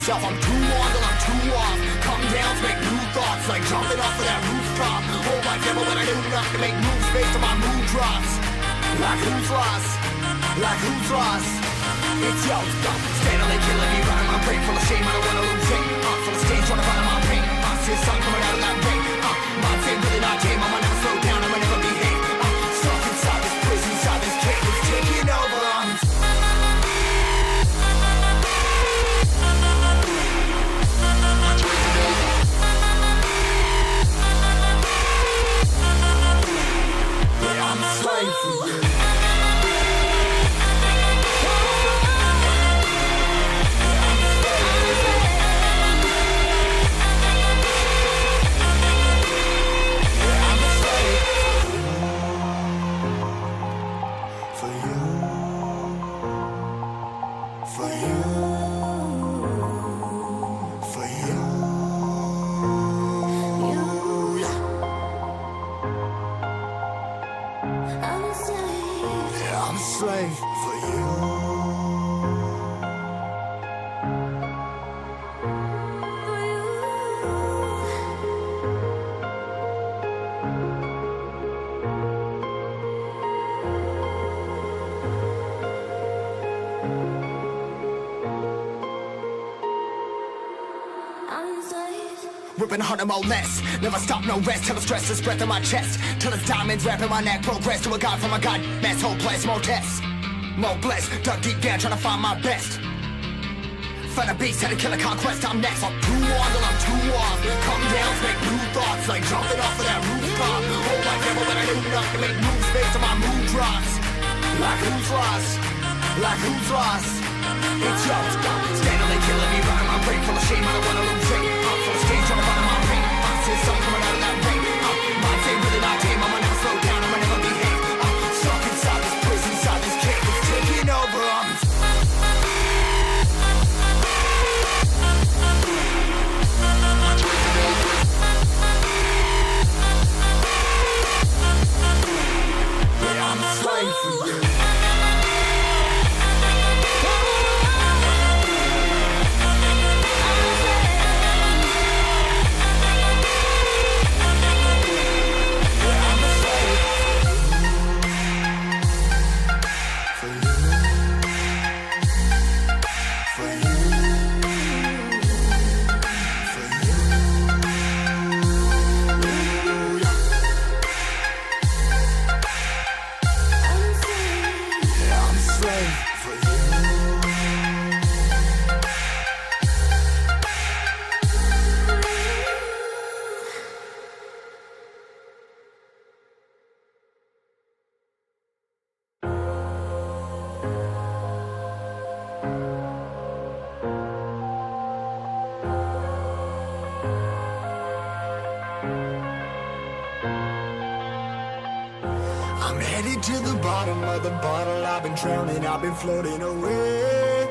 Self, I'm too on till I'm too off. Come down to make new thoughts, like jumping off of that rooftop. Whole life never when I do nothing to make moves based on my mood drops. Like who's lost? Like who's lost? It's yo, steadily killing me, running my brain full of shame. I don't wanna lose it. Full of stage, trying to find my pain. See the sun coming out of that rain. Mind's really not tame. I'ma never slow down. I'ma never behave. Stuck inside this prison, inside this cage, it's taking over. I'm a slave for you. Slave for you. Ripping harder, more less. Never stop, no rest. Till the stress is breath in my chest. Till the diamonds wrapping my neck. Progress to a god from a god. Mess, hopeless, more tests. More blessed. Dug deep down, trying to find my best. Find a beast, had to kill a conquest. I'm next. I'm too on till I'm too off. Come down, make new thoughts. Like jumping off of that rooftop. Whole life never when I do nothing to make moves based on my mood drops. Like who's lost? Like who's lost? It's yo, steadily killing me, running my brain full of shame. I don't wanna lose it. Full of stage, trying to find my pain. See the sun coming out of that rain. Mind's really not tame. I'ma never slow down. I'ma never behave. Stuck inside this prison, inside this cage, it's taking over. I'm a slave for you. I'm headed to the bottom of the bottle. I've been drowning, I've been floating away.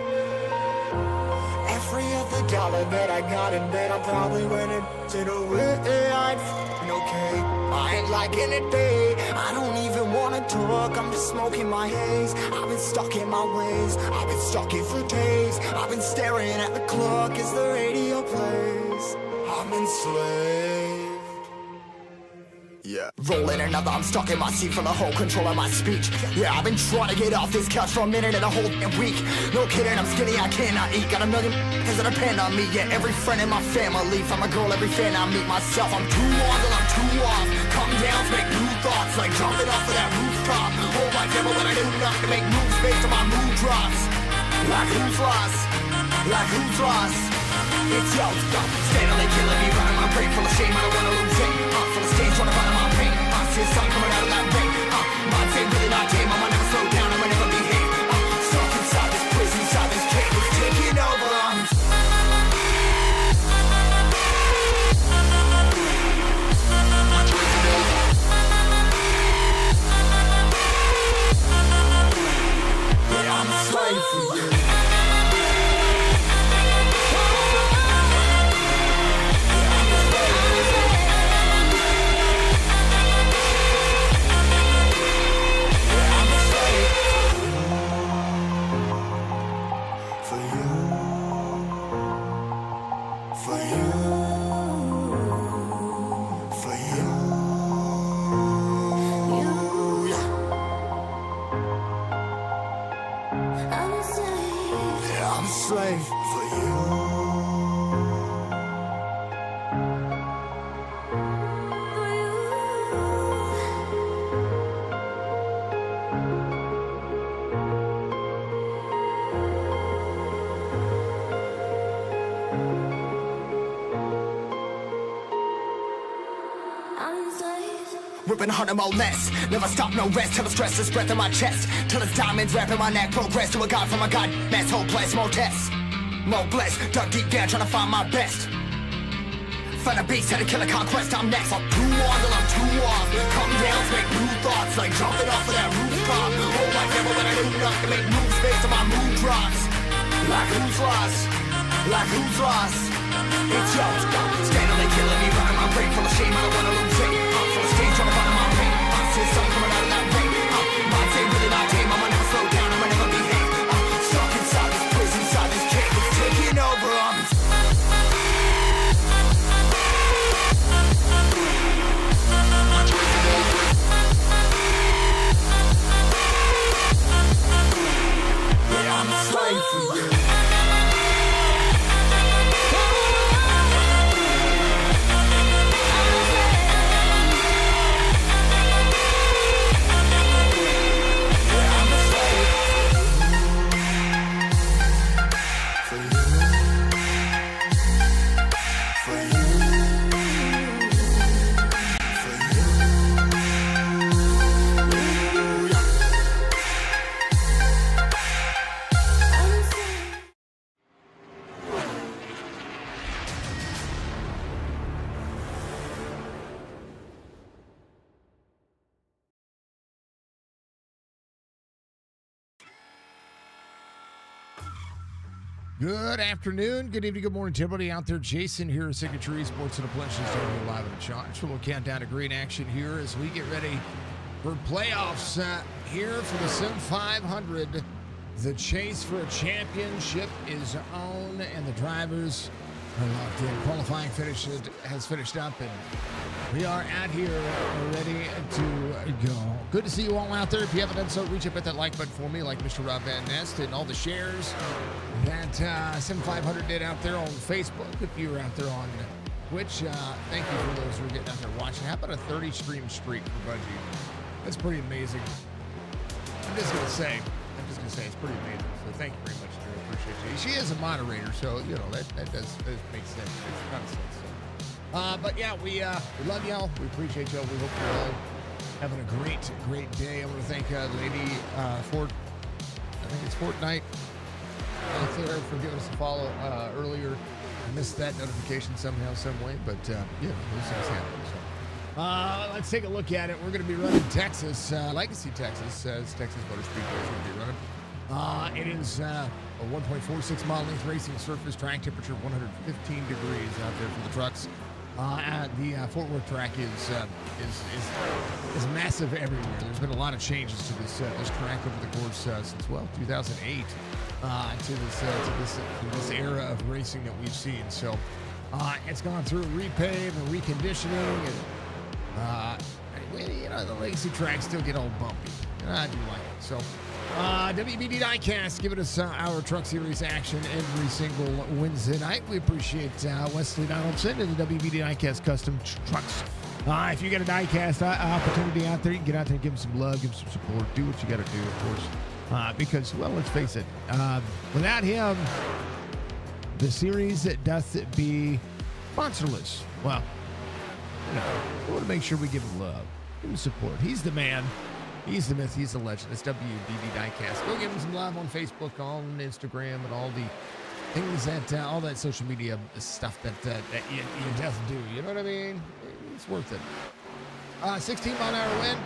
Every other dollar that I got in bed, I probably went and did away. I ain't f***ing okay, I ain't liking it, babe. I don't even wanna talk, I'm just smoking my haze. I've been stuck in my ways, I've been stuck in for days. I've been staring at the clock as the radio plays. I'm enslaved. Yeah. Rolling another, I'm stuck in my seat for the whole control of my speech. Yeah, I've been trying to get off this couch for a minute and a whole week. No kidding, I'm skinny, I cannot eat. Got a million that depend on me. Yeah, every friend in my family. From a girl, every fan I meet myself. I'm too on till I'm too off. Come down to make new thoughts. Like jumping off of that rooftop. Whole life never when I do nothing to make moves based on my mood drops. Like who's lost? Like who's lost? It's yo, steadily killing me, running my brain full of shame. I don't wanna lose it. Full of stage, trying to find my pain. See the sun coming out of that rain. Mind's really not tame. I'ma never slow down. I'ma never behave. Stuck inside this prison, inside this cage, it's taking over. Yeah, I'm a slave for you. For you, for you, yeah. I'm a slave, yeah, I'm a slave for you. Ripping harder, more less. Never stop, no rest. Till the stress is breath in my chest. Till it's diamonds wrapping my neck. Progress to a god from a god. Mass hopeless, more tests. More blessed. Dug deep down trying to find my best. Find a beast, had to kill a conquest. I'm next. I'm too on till I'm too off. Come down, make new thoughts. Like jumping off of that rooftop. Oh, I never let I do nothing. Make moves based on my mood drops. Like who's lost? Like who's lost? It's yours. Steadily killing me, running my brain full of shame. I don't wanna lose it. I'm full of stage, trying to find my pain. I'm still something coming out of that rain. My team really my team. I'ma never slow down. I'ma never behave. Stuck inside this prison, inside this cage. It's taking over on me. Yeah, I'm a slave for you. Good afternoon, good evening, good morning to everybody out there. Jason here at Signature Esports and a pleasure to start you live in the charge. We'll count down to great action here as we get ready for playoffs here for the SIM500. The chase for a championship is on, and the drivers are locked in. Qualifying has finished up, and we are out here ready to go. Good to see you all out there. If you haven't done so, reach up at that like button for me, like Mr. Rob Van Nest, and all the shares that SIM500 did out there on Facebook. If you're out there on Twitch, thank you for those who are getting out there watching. How about a 30 stream streak for Bungie? That's pretty amazing. I'm just gonna say it's pretty amazing. So thank you very much, Drew. I appreciate you. She is a moderator, so you know that does make sense. It makes a ton of sense. So. But yeah, we love y'all. We appreciate y'all. We hope you're all having a great day. I want to thank Lady Fort. I think it's Fortnite out there for giving us a follow earlier. I missed that notification somehow, some way, but yeah, those things happen. So. Let's take a look at it. We're going to be running Texas, Legacy, Texas, as Texas Motor Speedway is going to be running. It is a 1.46 mile length racing surface, track temperature 115 degrees out there for the trucks. The Fort Worth track is massive everywhere. There's been a lot of changes to this track over the course since 2008 to this era of racing that we've seen. So it's gone through repave and reconditioning, and you know, the Legacy tracks still get all bumpy. I do like it. So WBD Diecast giving us our Truck Series action every single Wednesday night. We appreciate Wesley Donaldson and the WBD Diecast Custom Trucks. If you got a diecast opportunity out there, you can get out there and give them some love, give them some support, do what you got to do, of course. Because, well, let's face it, without him, the series doth be sponsorless. Well, you know, we want to make sure we give him love, give him support. He's the man. He's the myth. He's the legend. It's WBD Diecast. Go give him some love on Facebook, on Instagram, and all the things that, all that social media stuff that you just do. You know what I mean? It's worth it. 16-mile-an-hour wind,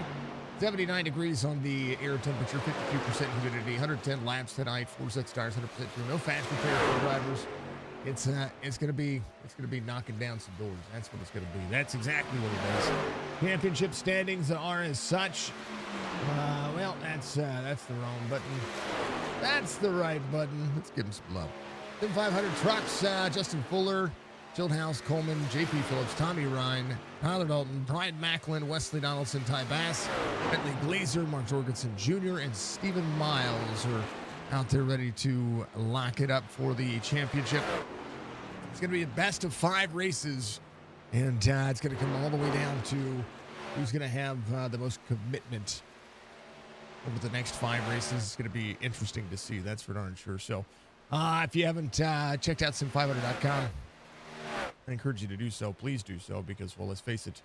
79 degrees on the air temperature, 52% humidity, 110 laps tonight, 4-6 tires, 100% fuel. No fast repair for the drivers. It's gonna be knocking down some doors. That's what it's gonna be. That's exactly what it is. Championship standings are as such. Well, that's the wrong button. That's the right button. Let's give him some love. SIM500 trucks. Justin Fuller Schildhouse, Coleman, J.P. Phillips, Tommy Ryan, Tyler Dalton, Brian Macklin, Wesley Donaldson, Ty Bass, Bentley Glazer, Mark Jorgensen Jr., and Stephen Miles are out there ready to lock it up for the championship. It's going to be a best of 5 races, and it's going to come all the way down to who's going to have the most commitment over the next 5 races. It's going to be interesting to see. That's for darn sure. So if you haven't checked out sim500.com, I encourage you to do so. Please do so because, well, let's face it,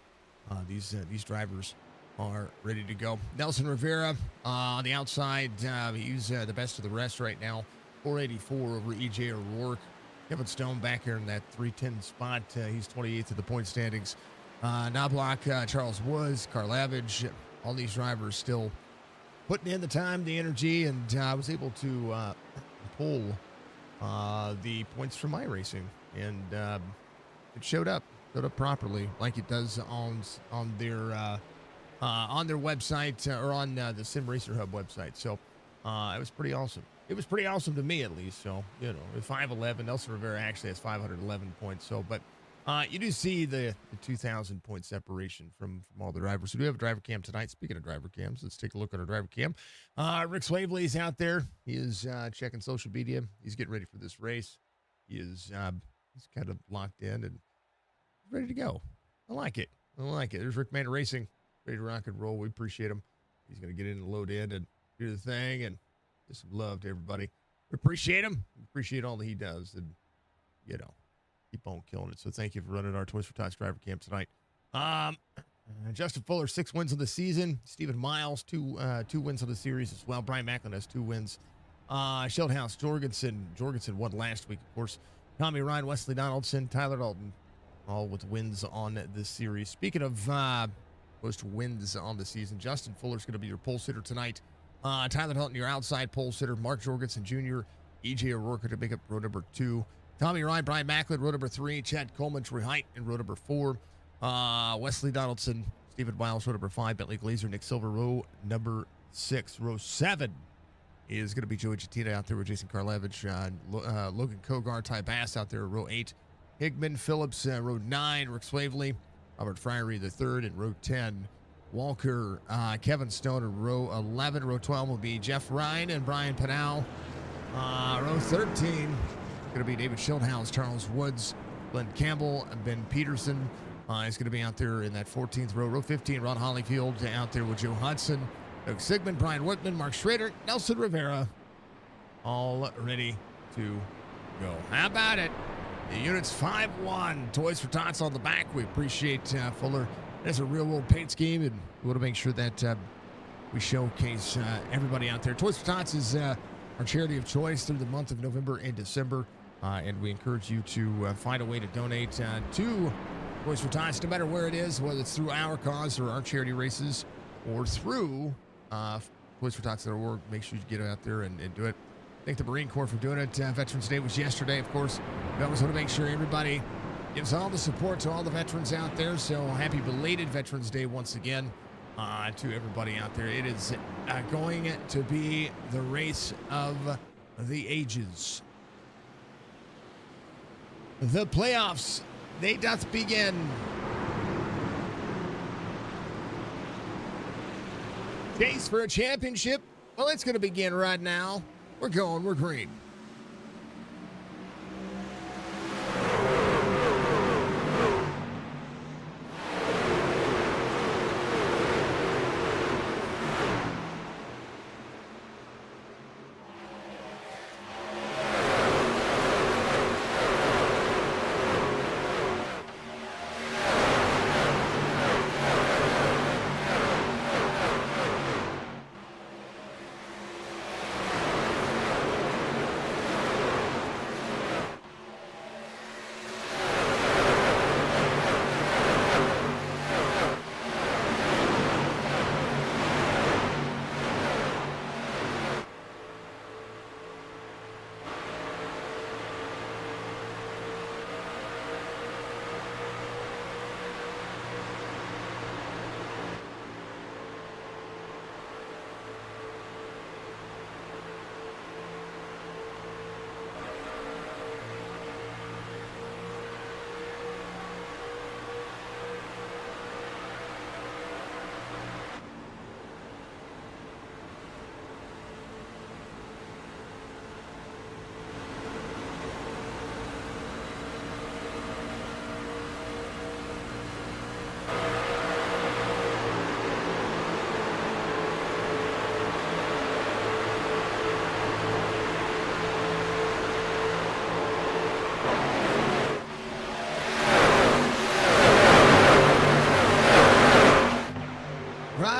these drivers are ready to go. Nelson Rivera on the outside. He's the best of the rest right now. 484 over E.J. O'Rourke. Kevin Stone back here in that 310 spot. He's 28th of the point standings. Knobloch, Charles Woods, Karlavage, all these drivers still putting in the time, the energy, and I was able to pull the points from my racing, and it showed up properly, like it does on their website or on the Sim Racer Hub website. So it was pretty awesome. It was pretty awesome to me, at least. So, you know, at 511, Nelson Rivera actually has 511 points. So, but you do see the 2,000 point separation from all the drivers. So we do have a driver cam tonight. Speaking of driver cams, let's take a look at our driver cam. Rick Swavely's out there. He is checking social media. He's getting ready for this race. He's kind of locked in and ready to go. I like it. There's Rick Manor Racing, ready to rock and roll. We appreciate him. He's going to get in and load in and do the thing and give some love to everybody. We appreciate him. We appreciate all that he does. And, you know, keep on killing it. So thank you for running our Toys for Tots driver camp tonight. Justin Fuller, 6 wins of the season. Stephen Miles, two wins of the series as well. Brian Macklin has 2 wins. Schildhouse, Jorgensen won last week, of course. Tommy Ryan, Wesley Donaldson, Tyler Dalton, all with wins on this series. Speaking of most wins on the season, Justin Fuller's going to be your pole sitter tonight. Tyler Dalton, your outside pole sitter. Mark Jorgensen Jr., E.J. O'Rourke to make up row number 2. Tommy Ryan, Brian Macklin, row number 3. Chad Coleman, Troy Height in row number 4. Wesley Donaldson, Stephen Miles, row number 5. Bentley Glazer, Nick Silver, row number 6. Row 7 is going to be Joey Chatina out there with Jason Karlavich. Logan Kogar, Ty Bass out there, row 8. Higman Phillips, row 9. Rick Swavely, Robert Fryery, the 3rd, in row 10. Walker, Kevin Stone in row 11. Row 12 will be Jeff Ryan and Brian Pinal. Row 13, going to be David Schildhouse, Charles Woods, Glenn Campbell, Ben Peterson. Is going to be out there in that 14th row. Row 15, Ron Hollyfield out there with Joe Hudson. Doug Sigmund, Brian Whitman, Mark Schrader, Nelson Rivera, all ready to go. How about it? The unit's 5-1. Toys for Tots on the back. We appreciate Fuller. That's a real world paint scheme, and we want to make sure that we showcase everybody out there. Toys for Tots is our charity of choice through the month of November and December, and we encourage you to find a way to donate to Toys for Tots, no matter where it is, whether it's through our cause or our charity races or through toysfortots.org. Make sure you get out there and do it. Thank the Marine Corps for doing it. Veterans Day was yesterday, of course. We always want to make sure everybody gives all the support to all the veterans out there. So happy belated Veterans Day once again to everybody out there. It is going to be the race of the ages. The playoffs, they doth begin. Chase for a championship. Well, it's going to begin right now. We're green.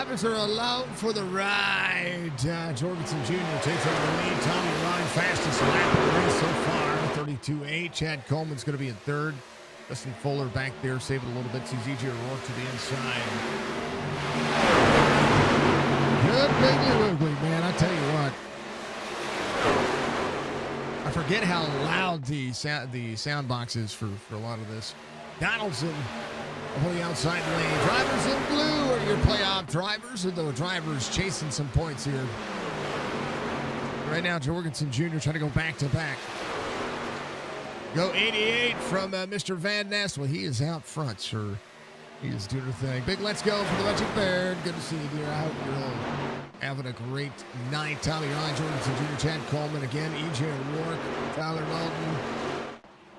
drivers are alone for the ride. Jorgensen Jr. takes over the lead. Tommy Ryan, fastest lap of the race so far, 32.8. Chad Coleman's going to be in third. Justin Fuller back there, saving a little bit. Sees EJ O'Rourke to the inside. Good Piggly Wiggly, man. I tell you what. I forget how loud the sound box is for a lot of this. Donaldson on the outside lane. Drivers in blue are your playoff drivers, or the drivers chasing some points here. Right now, Jorgensen Jr. trying to go back-to-back. Go 88 from Mr. Van Ness. Well, he is out front, sir. He is doing a thing. Big let's go for the Legend Bear. Good to see you, dear. I hope you're all having a great night. Tommy Ryan, Jorgensen Jr., Chad Coleman again, EJ O'Rourke, Tyler Dalton,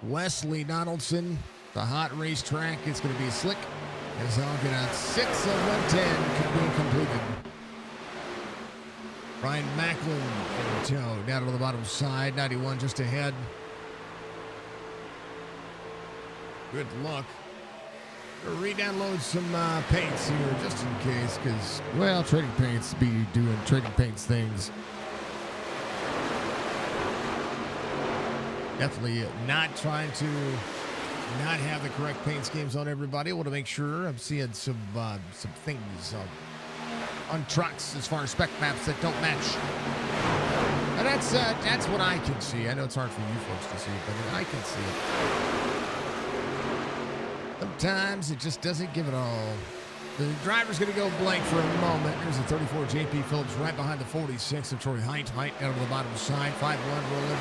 Wesley Donaldson. The hot racetrack. It's going to be slick. As I'll get out 6 of 110 being completed. Ryan Macklin in tow down to the bottom side. 91 just ahead. Good luck. Re-download some paints here just in case, because, well, trading paints be doing trading paints things. Definitely not trying to not have the correct paint schemes on everybody. I want to make sure I'm seeing some things on trucks as far as spec maps that don't match. And that's what I can see. I know it's hard for you folks to see, but I can see it. Sometimes it just doesn't give it all. The driver's going to go blank for a moment. There's a 34 JP Phillips right behind the 46 of Troy Height. Height down to the bottom side. 5-1 rolling.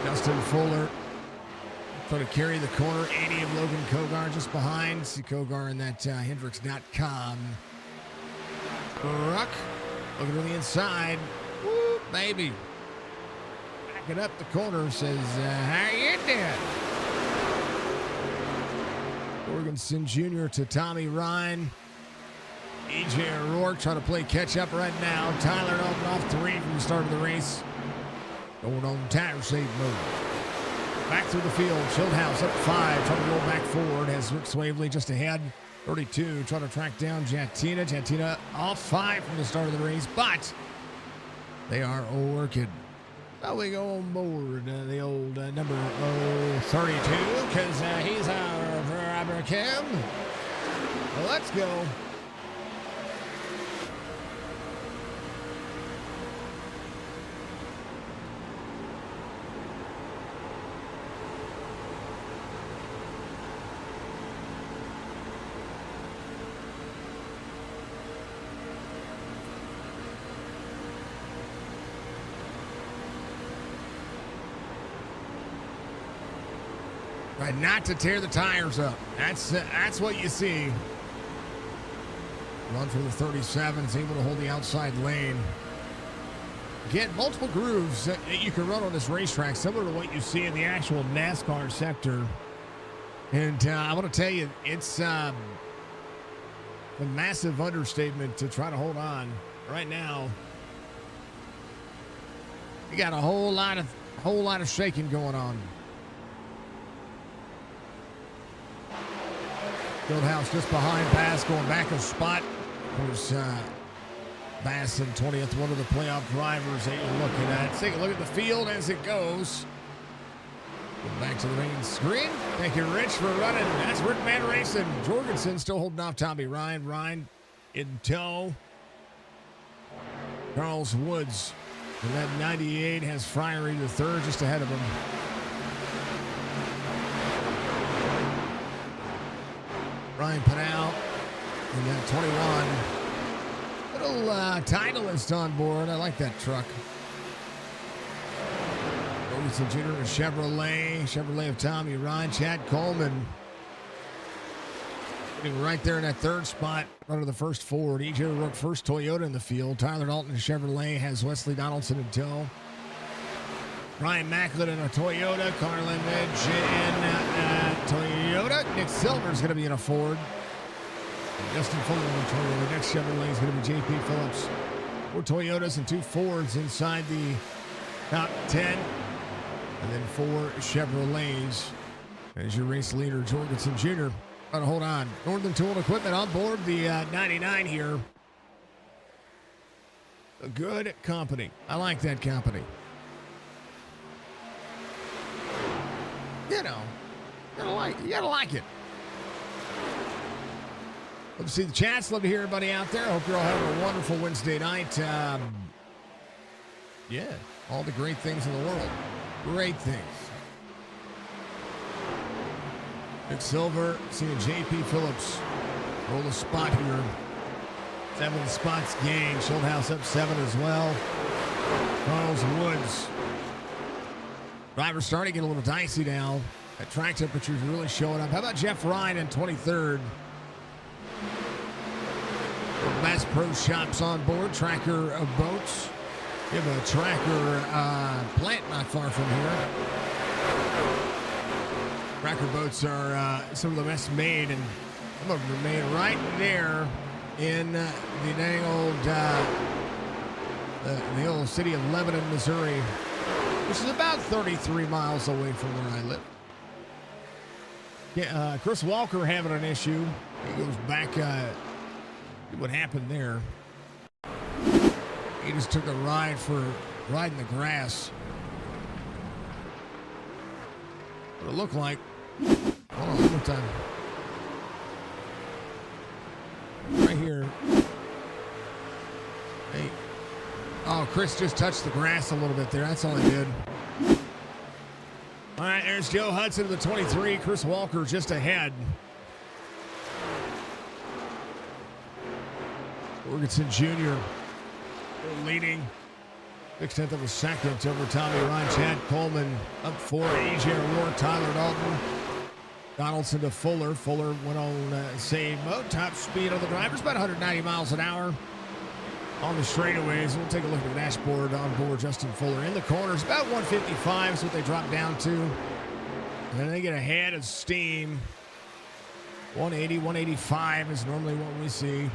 Justin Fuller trying to carry the corner. 80 of Logan Kogar just behind. See Kogar in that Hendrix.com truck. Looking to the inside. Woo, baby. Backing up the corner. Says, how you doing? Jorgensen Jr. to Tommy Ryan. EJ O'Rourke trying to play catch-up right now. Tyler Dalton off 3 from the start of the race. Going on tire save mode. Back through the field. Schildhouse up 5. Trying to roll back forward as Rick Swavely just ahead. 32 trying to track down Jantina. Jantina off 5 from the start of the race, but they are working. Now we go on board the old number 32 because he's our driver cam. Let's go. Right, not to tear the tires up. That's what you see. Run for the 37 is able to hold the outside lane. Again, multiple grooves that you can run on this racetrack, similar to what you see in the actual NASCAR sector. And I want to tell you, it's a massive understatement to try to hold on right now. You got a whole lot of shaking going on. Fieldhouse just behind Bass, going back a spot. Of course, Bass in 20th, one of the playoff drivers that you're looking at. Let's take a look at the field as it goes. Go back to the main screen. Thank you, Rich, for running. That's Rickman Racing. Jorgensen still holding off Tommy Ryan. Ryan in tow. Charles Woods. And that 98 has Fryery the third just ahead of him. Ryan Pinal in that 21. Little Titleist on board. I like that truck. Jorgensen Jr. to Chevrolet of Tommy Ryan. Chad Coleman right there in that third spot under the first Ford. EJ O'Rourke first Toyota in the field. Tyler Dalton Chevrolet has Wesley Donaldson in tow. Ryan Macklin in a Toyota. Carlin Midge in Toyota. Nick Silver's going to be in a Ford. And Justin Fuller in a Toyota. The next Chevrolet is going to be J.P. Phillips. 4 Toyotas and 2 Fords inside the top 10. And then 4 Chevrolets. As your race leader, Jorgensen Jr. But hold on. Northern Tool and Equipment on board the 99 here. A good company. I like that company. You know, you gotta like it. Love to see the chats. Love to hear everybody out there. Hope you're all having a wonderful Wednesday night. Yeah, all the great things in the world. Great things. Nick Silver, seeing JP Phillips roll a spot here. 7 spots gained. Schulthouse up 7 as well. Charles Woods. Drivers starting to get a little dicey now. That track temperature's really showing up. How about Jeff Ryan in 23rd? Bass Pro Shops on board. Tracker of boats. We have a tracker plant not far from here. Tracker boats are some of the best made, and some of them are made right there in the dang old the old city of Lebanon, Missouri, which is about 33 miles away from where I live. Yeah, Chris Walker having an issue. He goes back. What happened there? He just took a ride for riding the grass. What it looked like. Hold on, one more time. Right here. Hey. Oh, Chris just touched the grass a little bit there. That's all he did. All right, there's Joe Hudson of the 23. Chris Walker just ahead. Jorgensen Jr. leading 6/10 of a second over Tommy Ryan. Chad Coleman up 4. AJ O'Rourke, Tyler Dalton. Donaldson to Fuller. Fuller went on save mode. Top speed on the drivers, about 190 miles an hour on the straightaways. We'll take a look at the dashboard on board. Justin Fuller in the corners, about 155 is what they drop down to. And then they get ahead of steam. 180, 185 is normally what we see.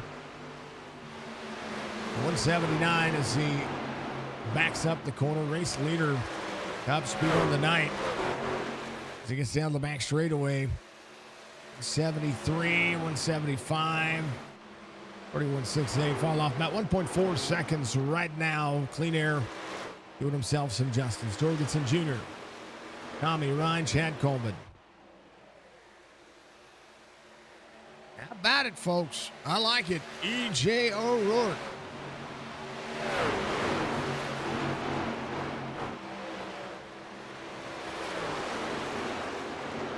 179 as he backs up the corner. Race leader, top speed on the night as he gets down the back straightaway. 73, 175, 41.68. Fall off about 1.4 seconds right now. Clean Air doing himself some justice. Jorgensen Jr., Tommy Ryan, Chad Coleman. How about it, folks? I like it. EJ O'Rourke.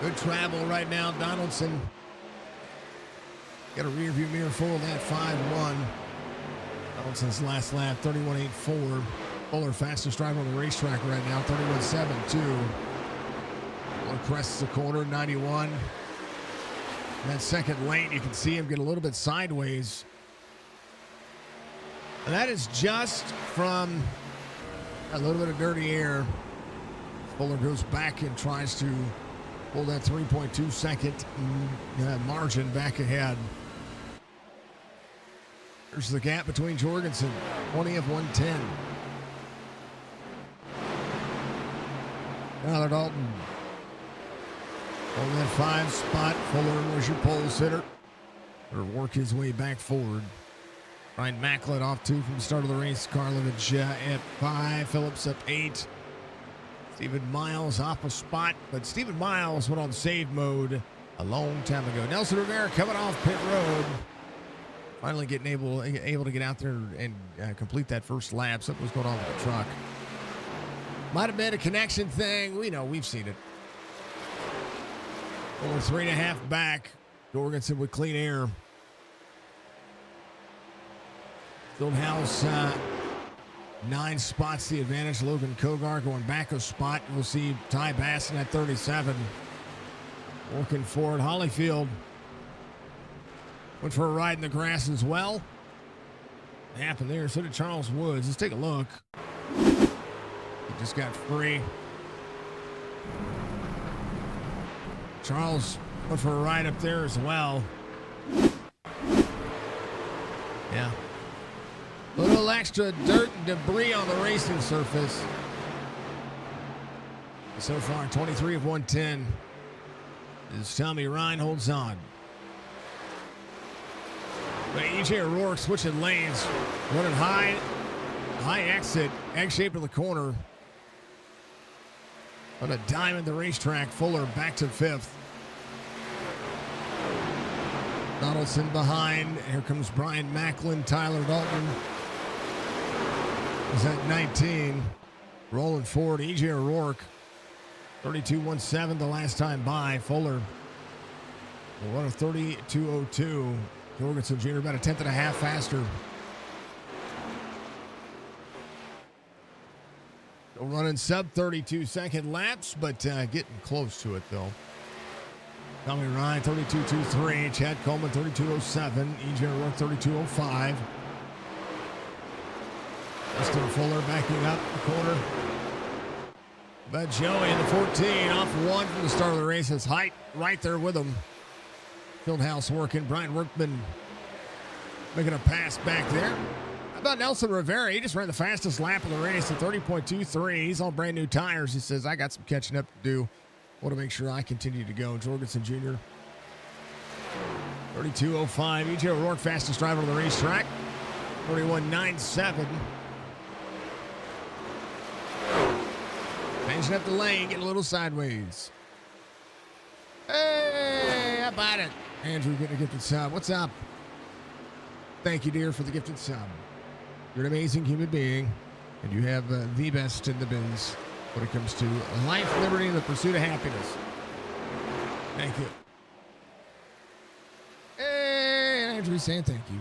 Good travel right now. Donaldson got a rear view mirror full of that 5-1. Donaldson's last lap, 31.84. Fuller, fastest driver on the racetrack right now, 31.72. Fuller crests the corner, 91. In that second lane, you can see him get a little bit sideways. And that is just from a little bit of dirty air. Fuller goes back and tries to pull that 3.2 second margin back ahead. There's the gap between Jorgensen, 20 of 110. Tyler Dalton on that 5 spot. Fuller was your pole sitter. Or work his way back forward. Ryan Macklin off 2 from the start of the race. Karlovich at 5. Phillips up 8. Stephen Miles off a spot, but Stephen Miles went on save mode a long time ago. Nelson Rivera coming off pit road. Finally getting able to get out there and complete that first lap. Something was going on with the truck. Might have been a connection thing. We know, we've seen it. Over 3.5 back. Jorgensen with Clean Air. Fieldhouse 9 spots the advantage. Logan Kogar going back a spot. We'll see Ty Basson at 37. Working forward. Hollyfield went for a ride in the grass as well. What happened there? So did Charles Woods. Let's take a look. He just got free. Charles went for a ride up there as well. Yeah. A little extra dirt and debris on the racing surface. So far, 23 of 110 as Tommy Ryan holds on. But EJ O'Rourke switching lanes, running high exit, egg shape of the corner. On a dime at the racetrack, Fuller back to 5th. Donaldson behind. Here comes Brian Macklin. Tyler Dalton is at 19. Rolling forward, EJ O'Rourke. 32.17 the last time by. Fuller will run a 32.02. Jorgensen Jr. about a 10th and a half faster. Still running sub 32-second laps, but getting close to it though. Tommy Ryan 32.23. Chad Coleman 32.07. EJ O'Rourke 32.05. Justin Fuller backing up the corner. But Joey in the 14 off one from the start of the race. His height right there with him. Fieldhouse working. Brian Workman making a pass back there. How about Nelson Rivera? He just ran the fastest lap of the race at 30.23. He's on brand new tires. He says, I got some catching up to do. Want to make sure I continue to go. Jorgensen Jr. 32.05. EJ O'Rourke, fastest driver on the racetrack. 41.97. Changing up the lane, getting a little sideways. Hey, how about it? Andrew getting a gifted sub. What's up? Thank you, dear, for the gifted sub. You're an amazing human being, and you have the best in the biz when it comes to life, liberty, and the pursuit of happiness. Thank you. Hey, Andrew saying thank you.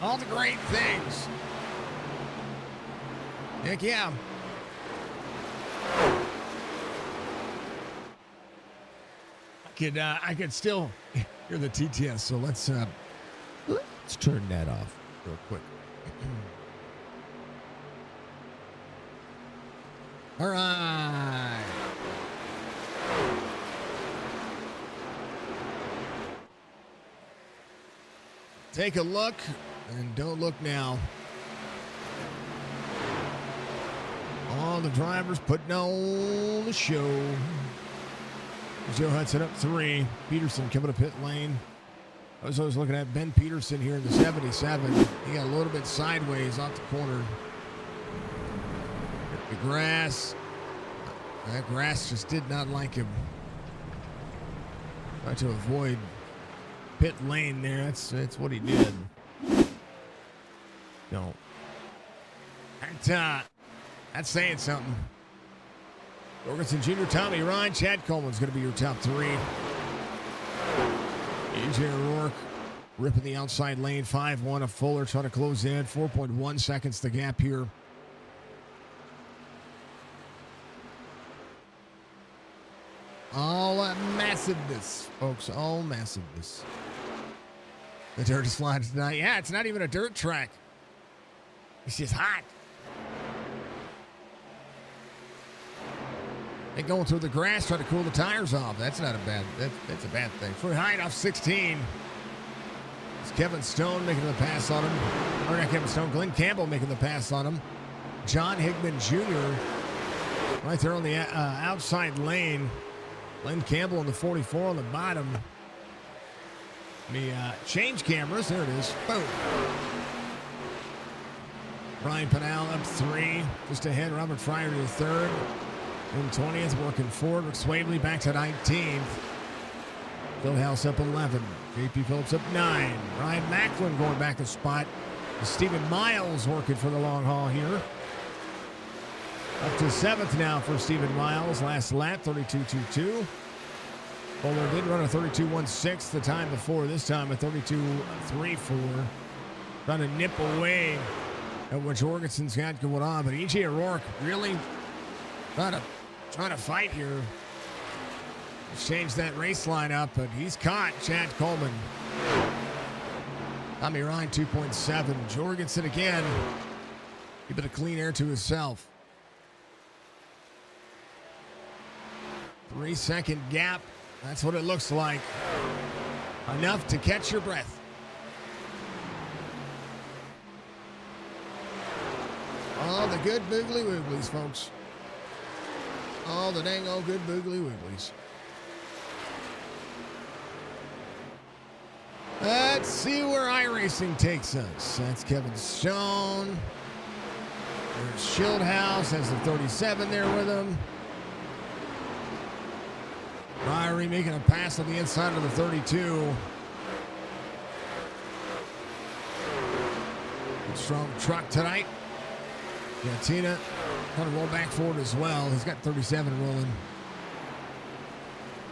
All the great things. Heck yeah. I could still hear the TTS, so let's turn that off real quick. All right. Take a look and don't look now. All the drivers putting on the show. Joe Hudson up 3. Peterson coming to pit lane. I was always looking at Ben Peterson here in the 77. He got a little bit sideways off the corner. The grass. That grass just did not like him. Tried to avoid pit lane there. That's what he did. No. That's saying something. Jorgensen Jr., Tommy Ryan, Chad Coleman's going to be your top 3. EJ O'Rourke ripping the outside lane. 5-1 of Fuller trying to close in. 4.1 seconds the gap here. All massiveness, folks. All massiveness. The dirt is flying tonight. Yeah, it's not even a dirt track. It's just hot. They going through the grass, trying to cool the tires off. That's not a bad. That's a bad thing. For Hyde off 16. It's Kevin Stone making the pass on him. Or not Kevin Stone. Glenn Campbell making the pass on him. John Hickman Jr. right there on the outside lane. Glenn Campbell in the 44 on the bottom. The change cameras. There it is. Boom. Brian Pinal up 3. Just ahead. Robert Fryer to the 3rd. In 20th, working forward. Rick Swavely back to 19th. Fieldhouse up 11. JP Phillips up 9. Ryan Macklin going back a spot. Stephen Miles working for the long haul here. Up to 7th now for Stephen Miles. Last lap, 32.22. Fuller did run a 32.16 the time before. This time a 32.34. Trying to nip away at what Jorgensen's got going on. But EJ O'Rourke really trying to fight here. He's changed that race lineup, but he's caught Chad Coleman. Tommy Ryan 2.7. Jorgensen again. A bit of clean air to himself. 3-second gap. That's what it looks like. Enough to catch your breath. All the good boogly wooglies, folks. All the dang old good boogly wooglies. Let's see where iRacing takes us. That's Kevin Stone. There's Shieldhouse has the 37 there with him. Ryrie making a pass on the inside of the 32. Good strong truck tonight. Tina trying to roll back forward as well. He's got 37 rolling.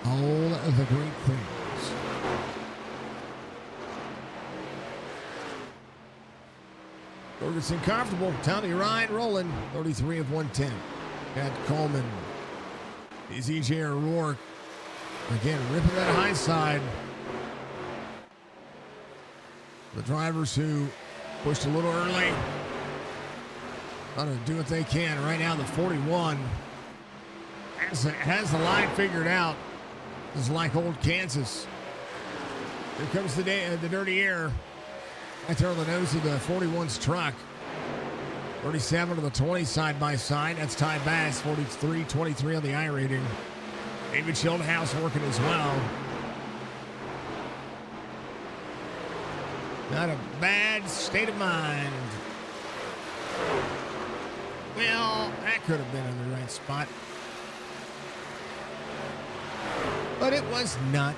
All of the great things. Jorgensen comfortable. Tommy Ryan rolling. 33 of 110. Got Coleman. Is EJ O'Rourke. Again, ripping that high side. The drivers who pushed a little early. Trying to do what they can. Right now, the 41 has the line figured out. This is like old Kansas. Here comes the dirty air. Right there on the nose of the 41's truck. 37 to the 20 side by side. That's Ty Bass. 43-23 on the I rating. David Shieldhouse working as well. Not a bad state of mind. Well, that could have been in the right spot. But it was not.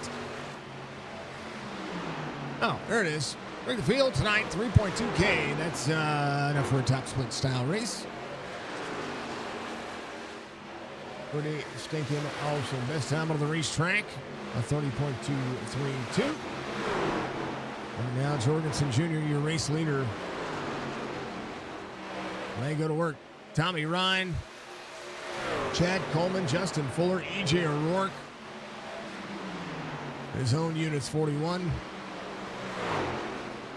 Oh, there it is. Bring the field tonight, 3.2K. That's enough for a top split style race. Pretty stinking awesome. Best time on the racetrack, a 30.232. And now Jorgensen Jr., your race leader. They go to work. Tommy Ryan, Chad Coleman, Justin Fuller, EJ O'Rourke. His own unit's 41.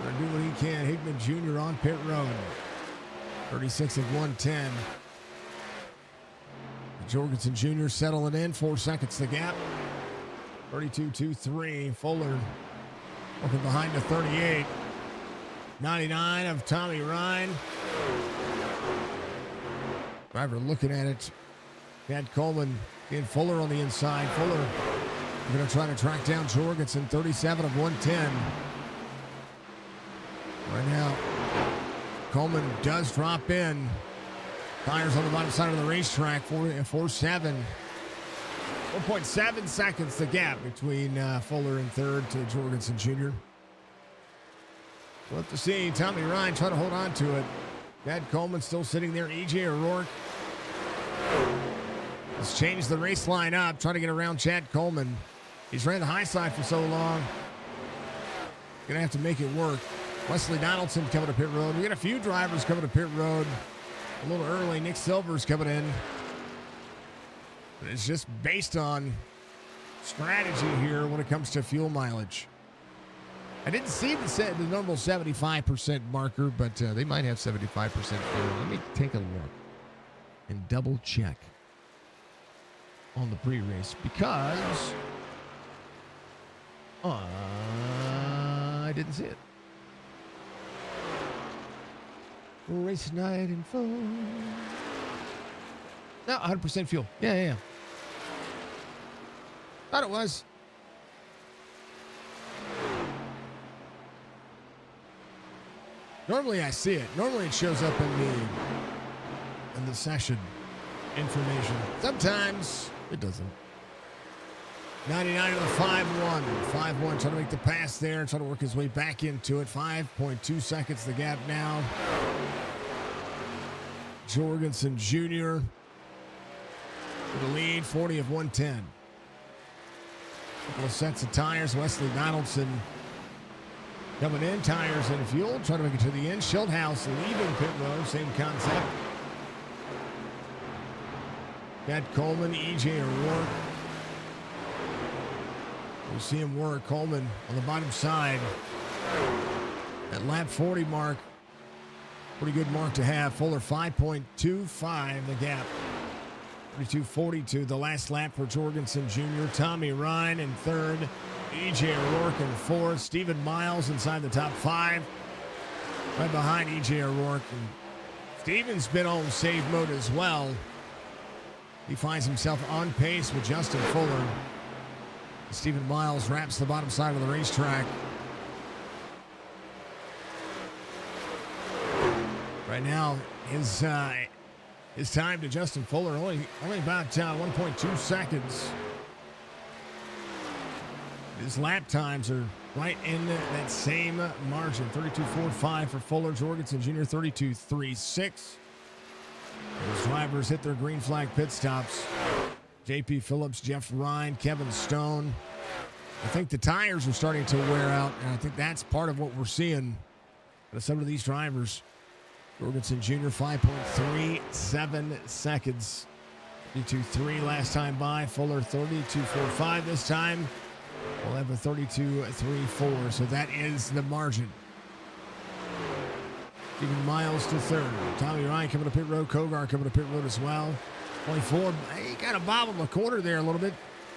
Gonna do what he can. Hickman Jr. on pit road. 36 of 110. Jorgensen Jr. settling in. 4 seconds the gap. 32-2-3. Fuller looking behind the 38. 99 of Tommy Ryan. Driver looking at it. Chad Coleman and Fuller on the inside. Fuller going to try to track down Jorgensen. 37 of 110. Right now, Coleman does drop in. Tires on the bottom side of the racetrack. 4.7 seconds the gap between Fuller and third to Jorgensen Jr. We'll have to see. Tommy Ryan trying to hold on to it. Chad Coleman still sitting there. EJ O'Rourke has changed the race line up, trying to get around Chad Coleman. He's ran the high side for so long. Going to have to make it work. Wesley Donaldson coming to pit road. We got a few drivers coming to pit road a little early. Nick Silver's coming in. But it's just based on strategy here when it comes to fuel mileage. I didn't see the normal 75% marker, but they might have 75% fuel. Let me take a look and double check on the pre-race because I didn't see it. Race night and phone. No, 100% fuel. Yeah. Thought it was. Normally I see it. Normally it shows up in the session information. Sometimes it doesn't. 99 to the 5-1. 5-1 trying to make the pass there and trying to work his way back into it. 5.2 seconds the gap now. Jorgensen Jr. with the lead, 40 of 110. Couple of sets of tires. Wesley Donaldson coming in, tires and fuel, trying to make it to the end. Shieldhouse leaving pit road, same concept. Chad Coleman, EJ O'Rourke. You see him work. Coleman on the bottom side. At lap 40 mark. Pretty good mark to have. Fuller 5.25 the gap. 32.42 the last lap for Jorgensen Jr. Tommy Ryan in third. EJ O'Rourke in fourth. Stephen Miles inside the top 5. Right behind EJ O'Rourke. And Stephen's been on save mode as well. He finds himself on pace with Justin Fuller. Stephen Miles wraps the bottom side of the racetrack. Right now, his time to Justin Fuller only about 1.2 seconds. His lap times are right in that same margin. 32.45 for Fuller. Jorgensen Jr. 32.36. Those drivers hit their green flag pit stops. JP Phillips, Jeff Ryan, Kevin Stone. I think the tires are starting to wear out, and I think that's part of what we're seeing with some of these drivers. Jorgensen Jr. 5.37 seconds. 32.3 last time by. Fuller 32.45 this time. We'll have a 32.34, so that is the margin. Even Miles to third. Tommy Ryan coming to pit road. Kogar coming to pit road as well. 24. He kind of bobbled the corner there a little bit.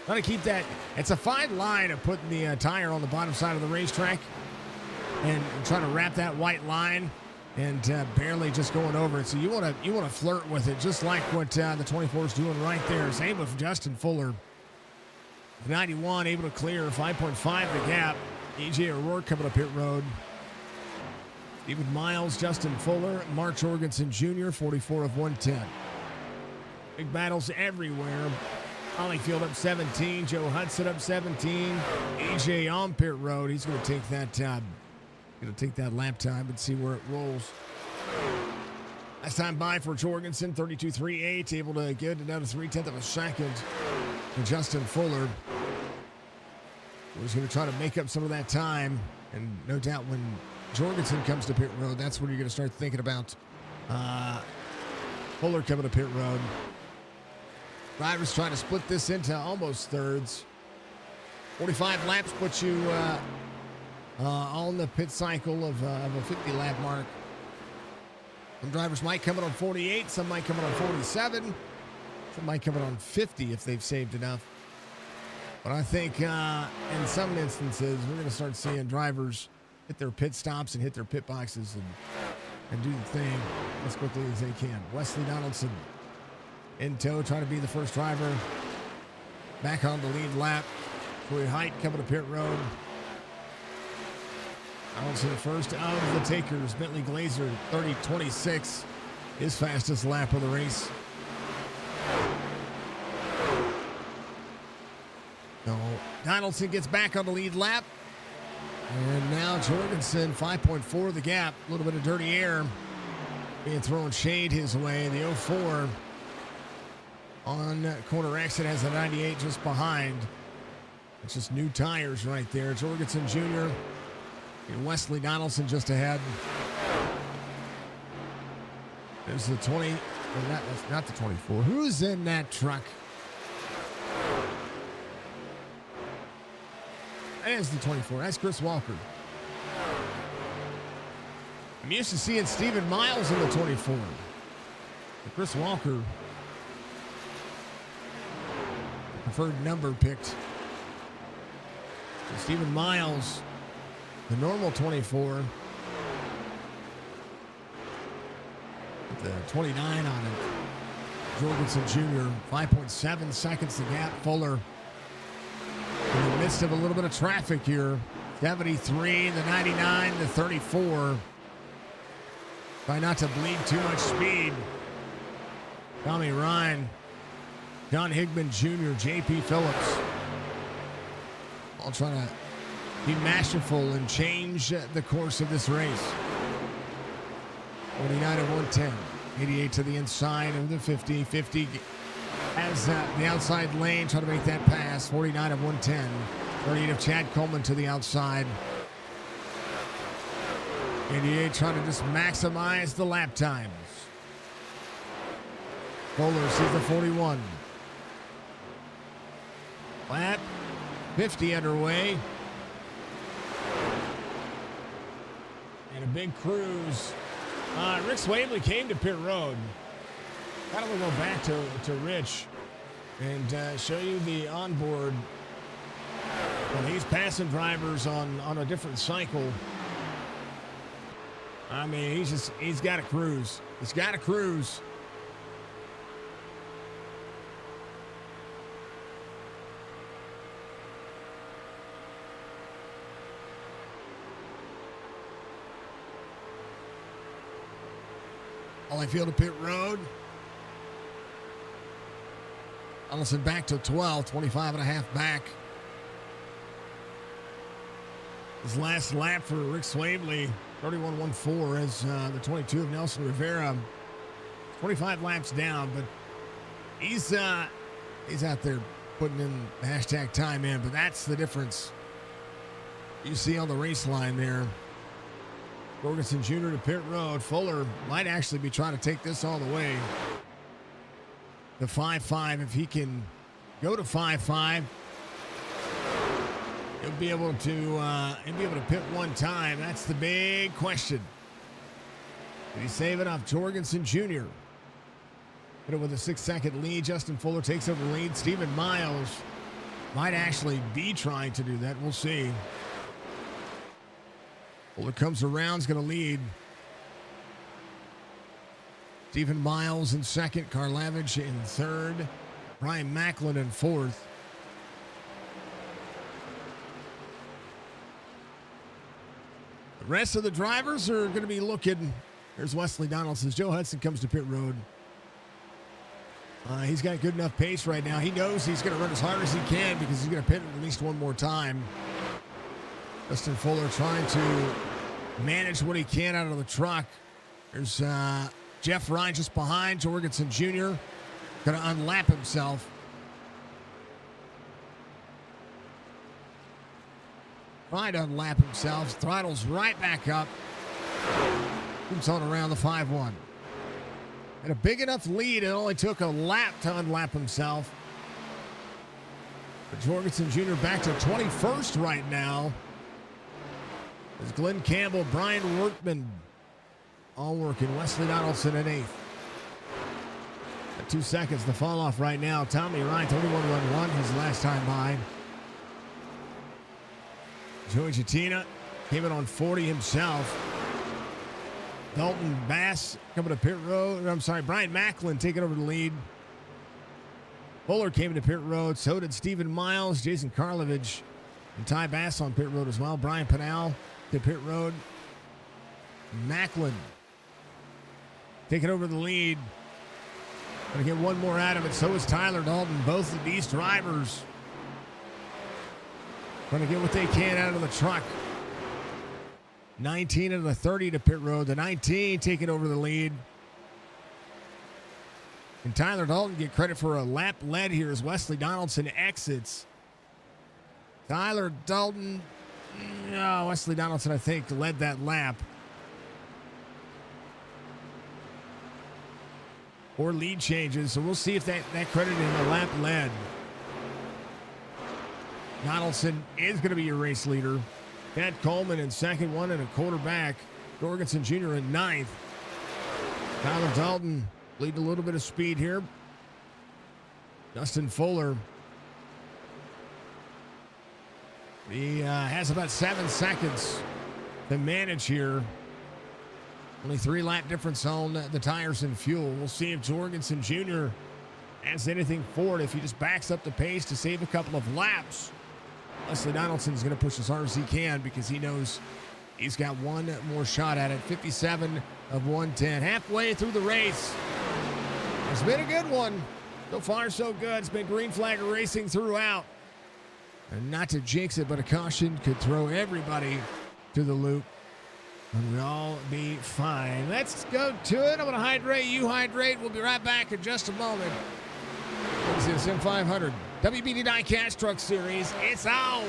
Got to keep that. It's a fine line of putting the tire on the bottom side of the racetrack and trying to wrap that white line and barely just going over it. So you want to flirt with it, just like what the 24 is doing right there. Same with Justin Fuller. 91 able to clear 5.5 the gap. EJ O'Rourke coming up pit road. Even Miles, Justin Fuller, Mark Jorgensen Jr. 44 of 110. Big battles everywhere. Holyfield up 17. Joe Hudson up 17. EJ on pit road. He's going to take that lap time and see where it rolls. Last time by for Jorgensen, 32.38, able to get another 0.3 of a second. And Justin Fuller was going to try to make up some of that time. And no doubt when Jorgensen comes to pit road, that's when you're going to start thinking about Fuller coming to pit road. Drivers trying to split this into almost thirds. 45 laps puts you on the pit cycle of a 50-lap mark. Some drivers might come in on 48. Some might come in on 47. Some might come in on 50 if they've saved enough. But I think in some instances, we're going to start seeing drivers hit their pit stops and hit their pit boxes and do the thing as quickly as they can. Wesley Donaldson in tow, trying to be the first driver back on the lead lap. Troy Height coming to pit road. Donaldson the first of the takers. Bentley Glazer 30.26, his fastest lap of the race. So Donaldson gets back on the lead lap. And now Jorgensen, 5.4 the gap. A little bit of dirty air being thrown shade his way. The 04 on corner exit has a 98 just behind. It's just new tires right there. Jorgensen Jr. and Wesley Donaldson just ahead. There's the 20. That's not the 24. Who's in that truck? That is the 24. That's Chris Walker. I'm used to seeing Stephen Miles in the 24. But Chris Walker, preferred number picked. So Stephen Miles, the normal 24. With the 29 on it. Jorgensen Jr., 5.7 seconds the gap. Fuller in the midst of a little bit of traffic here. 73, the 99, the 34. Try not to bleed too much speed. Tommy Ryan, John Higman Jr., JP Phillips. All trying to be masterful and change the course of this race. 49 of 110. 88 to the inside of the 50. 50 has the outside lane, trying to make that pass. 49 of 110. 38 of Chad Coleman to the outside. 88 trying to just maximize the lap times. Fuller sees the 41. Lap 50 underway. And a big cruise. Rick Swabley came to pit road. Kind of will go back to Rich and show you the onboard. When he's passing drivers on a different cycle. I mean, he's got to cruise. He's got to cruise. All field to pit road. Donaldson back to 12, 25 and a half back. His last lap for Rick Swavely, 31.14 as the 22 of Nelson Rivera. 25 laps down, but he's out there putting in hashtag time in, but that's the difference. You see on the race line there. Jorgensen Jr. to pit road. Fuller might actually be trying to take this all the way. The 5.5, if he can go to 5.5, he'll be able to pit one time. That's the big question. Did he save it off Jorgensen Jr.? Hit it with a 6-second lead. Justin Fuller takes over the lead. Stephen Miles might actually be trying to do that. We'll see. Fuller comes around, is going to lead. Stephen Miles in second. Karlavich in third. Brian Macklin in fourth. The rest of the drivers are going to be looking. There's Wesley Donaldson. Joe Hudson comes to pit road. He's got good enough pace right now. He knows he's going to run as hard as he can because he's going to pit at least one more time. Justin Fuller trying to manage what he can out of the truck. There's Jeff Ryan just behind. Jorgensen Jr. going to unlap himself. Trying to unlap himself. Throttles right back up. Comes on around the 5-1. And a big enough lead, it only took a lap to unlap himself. But Jorgensen Jr. back to 21st right now. There's Glenn Campbell, Brian Workman, all working. Wesley Donaldson at 8th. At 2 seconds to fall off right now. Tommy Ryan, 31.11, his last time by. Joey Chatina came in on 40 himself. Dalton Bass coming to pit road. I'm sorry, Brian Macklin taking over the lead. Fuller came to pit road. So did Stephen Miles, Jason Karlovich, and Ty Bass on pit road as well. Brian Pinal to pit road. Macklin taking over the lead. Gonna get one more out of it. So is Tyler Dalton. Both of these drivers gonna get what they can out of the truck. 19 of the 30 to pit road. The 19 taking over the lead. And Tyler Dalton get credit for a lap led here as Wesley Donaldson exits. Tyler Dalton, Wesley Donaldson, I think, led that lap. Or lead changes, so we'll see if that credited in the lap led. Donaldson is going to be your race leader. Pat Coleman in second, 1.25 back. Jorgensen Jr. in ninth. Tyler Dalton leading a little bit of speed here. Justin Fuller. He has about 7 seconds to manage here. Only 3 lap difference on the tires and fuel. We'll see if Jorgensen Jr. has anything for it, if he just backs up the pace to save a couple of laps. Wesley Donaldson's going to push as hard as he can because he knows he's got one more shot at it. 57 of 110. Halfway through the race. It's been a good one. So far, so good. It's been green flag racing throughout. And not to jinx it, but a caution could throw everybody to the loop. And we'll all be fine. Let's go to it. I'm going to hydrate. You hydrate. We'll be right back in just a moment. This is SIM500. WBD Diecast Truck Series. It's on.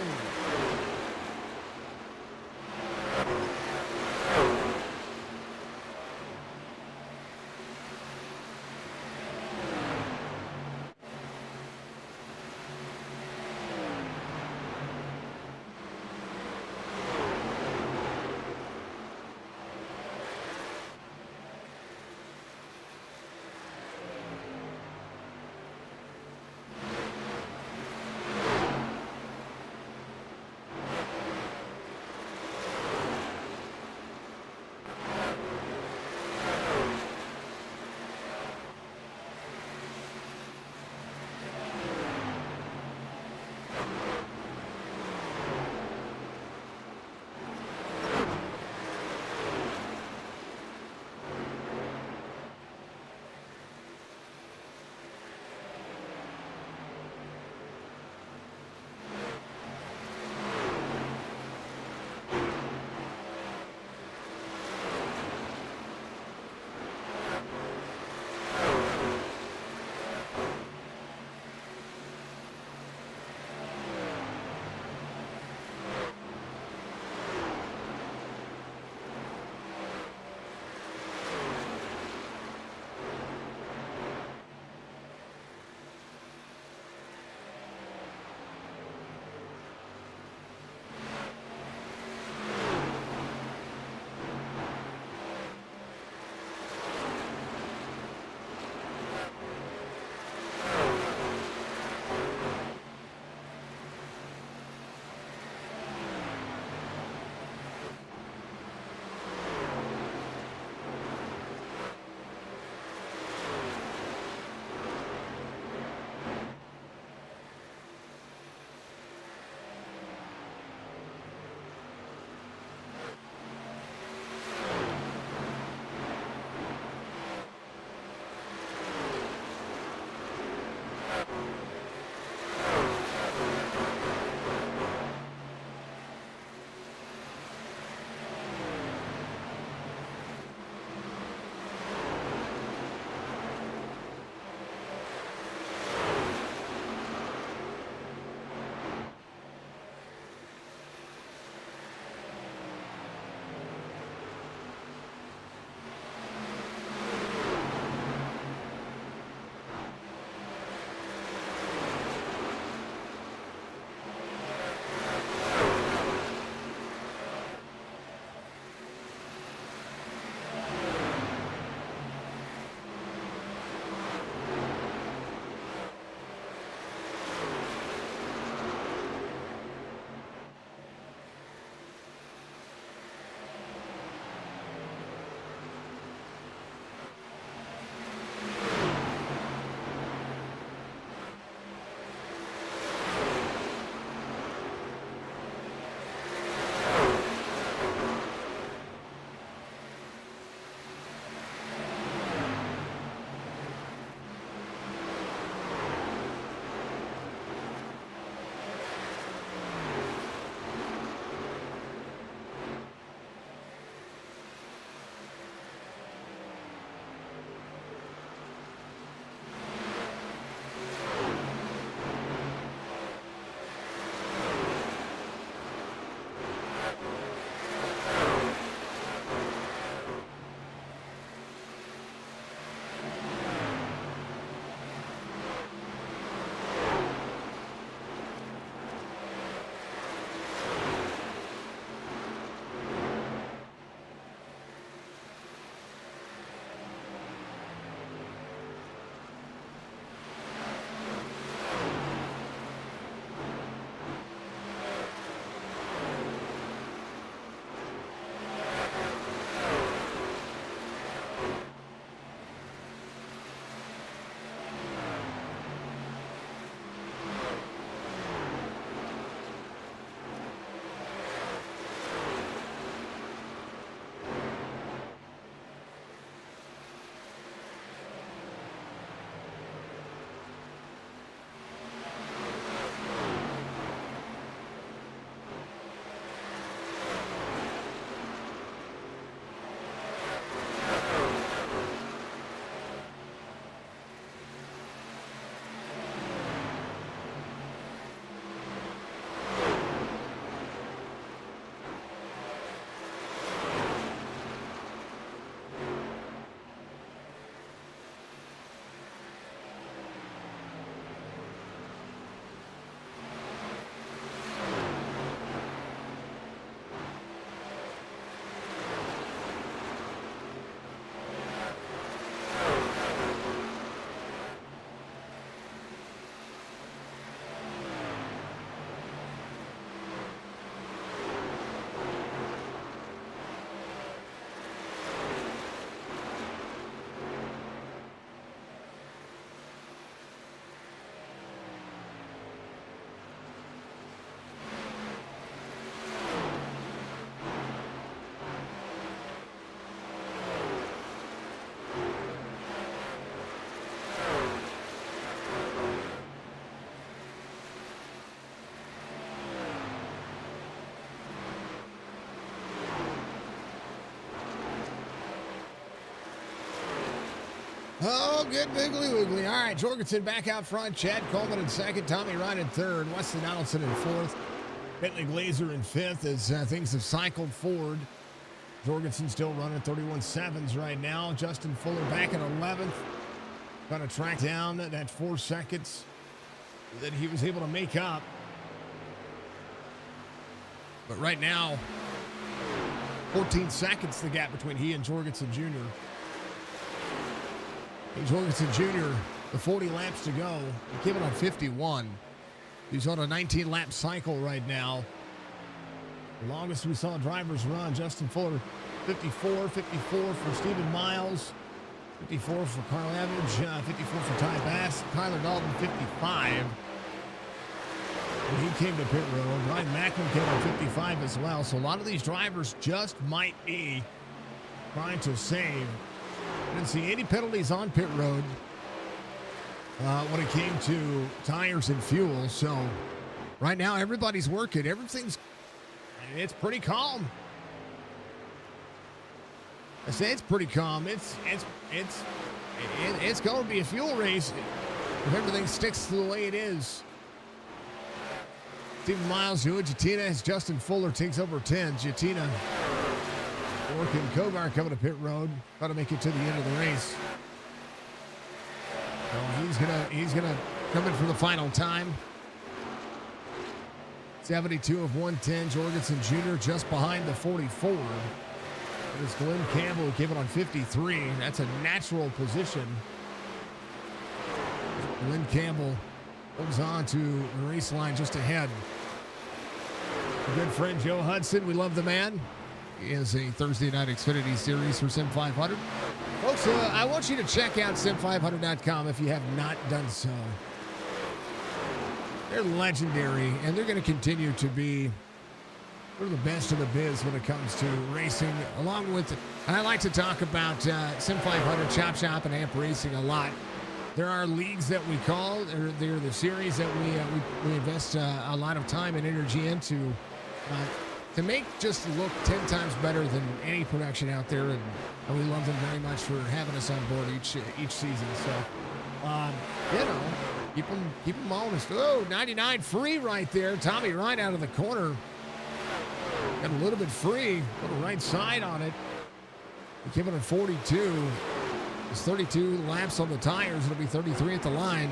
Oh, good wiggly wiggly. All right, Jorgensen back out front. Chad Coleman in second. Tommy Ryan in third. Wesley Donaldson in fourth. Bentley Glazer in fifth as things have cycled forward. Jorgensen still running 31.7s right now. Justin Fuller back in 11th. Going to track down that 4 seconds that he was able to make up. But right now, 14 seconds the gap between he and Jorgensen Jr. Hey, Jorgensen Jr., the 40 laps to go. He came in on 51. He's on a 19-lap cycle right now. The longest we saw drivers run, Justin Fuller, 54 for Stephen Miles, 54 for Carl Evans, 54 for Ty Bass, Tyler Dalton, 55. And he came to pit road. Ryan Macklin came on 55 as well. So a lot of these drivers just might be trying to save. I didn't see any penalties on pit road when it came to tires and fuel. So right now everybody's working. It's pretty calm. I say it's pretty calm. It's going to be a fuel race if everything sticks to the way it is. Stephen Miles doing Jatina as Justin Fuller takes over 10. Jatina working. Kogar coming to pit road. Got to make it to the end of the race. So he's gonna come in for the final time. 72 of 110. Jorgensen Jr. just behind the 44. It is Glenn Campbell who came in on 53. That's a natural position. Glenn Campbell moves on to the race line just ahead. Our good friend Joe Hudson, we love the man. He is a Thursday night Xfinity Series for SIM500. Folks, I want you to check out SIM500.com if you have not done so. They're legendary, and they're going to continue to be one of the best in the biz when it comes to racing. Along with, I like to talk about SIM500, Chop Shop, and Amp Racing a lot. There are leagues that we call, they're the series that we invest a lot of time and energy into to make just look 10 times better than any production out there, and we love them very much for having us on board each season. So, keep them honest. Oh, 99 free right there. Tommy Ryan out of the corner. Got a little bit free, put a right side on it. He came in at 42. It's 32 laps on the tires. It'll be 33 at the line.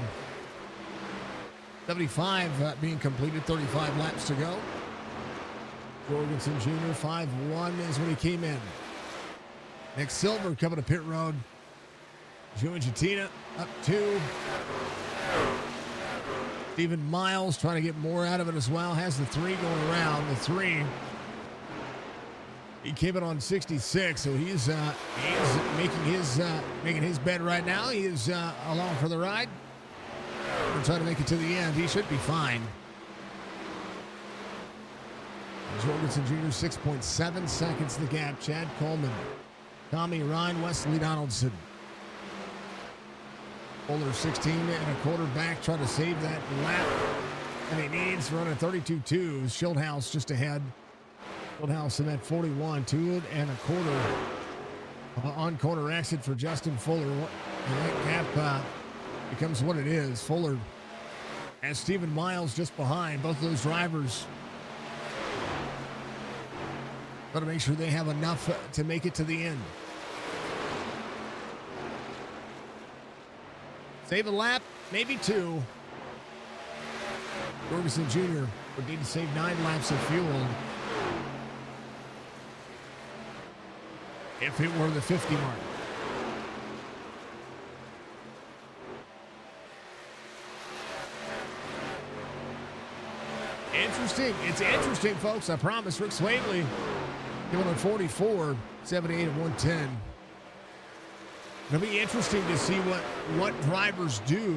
75 being completed, 35 laps to go. Jorgensen Jr. 5-1 is when he came in. Nick Silver coming to pit road. Joey Jatina up 2. Stephen Miles trying to get more out of it as well. Has the 3 going around. The 3. He came in on 66, so he's making his bed right now. He is along for the ride. We're trying to make it to the end. He should be fine. Jorgensen Jr. 6.7 seconds the gap. Chad Coleman, Tommy Ryan, Wesley Donaldson. Fuller 16 and a quarter back, trying to save that lap. And he needs running 32.2. Schildhaus just ahead. Schildhaus in that 41, 2 and a quarter on corner exit for Justin Fuller. And that gap becomes what it is. Fuller and Stephen Miles just behind. Both of those drivers got to make sure they have enough to make it to the end. Save a lap, maybe 2. Jorgensen Jr. would need to save 9 laps of fuel if it were the 50 mark. Interesting. It's interesting, folks. I promise. Rick Swavely going on 44, 78 of 110. It'll be interesting to see what drivers do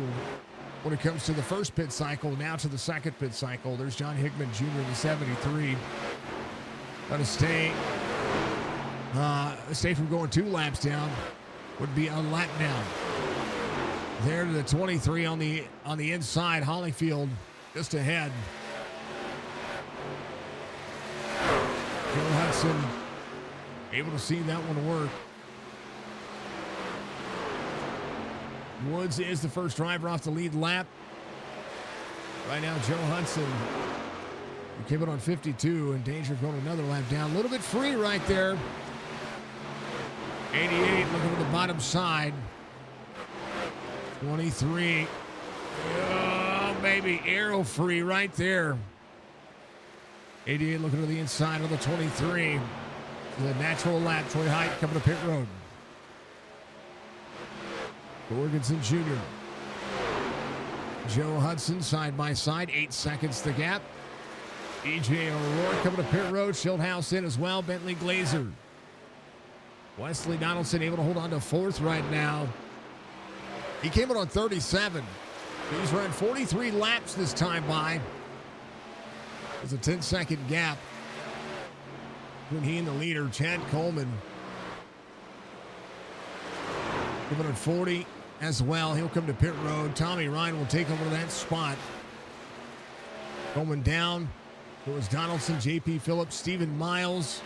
when it comes to the first pit cycle, now to the second pit cycle. There's John Hickman Jr. in the 73. Got to stay from going 2 laps down. Would be a lap down. There to the 23 on the inside. Hollyfield just ahead. Joe Hudson able to see that one work. Woods is the first driver off the lead lap. Right now, Joe Hudson came in on 52, in danger of going another lap down. A little bit free right there. 88 looking at the bottom side. 23. Oh, baby, arrow free right there. 88 looking to the inside of the 23. The natural lap. Troy Height coming to pit road. Jorgensen Jr. Joe Hudson side by side. 8 seconds the gap. EJ O'Rourke coming to pit road. Schildhouse in as well. Bentley Glazer. Wesley Donaldson able to hold on to 4th right now. He came in on 37. He's run 43 laps this time by. There's a 10-second gap between he and the leader, Chad Coleman. Coming at 40 as well. He'll come to pit road. Tommy Ryan will take over that spot. Coleman down. It was Donaldson, J.P. Phillips, Stephen Miles.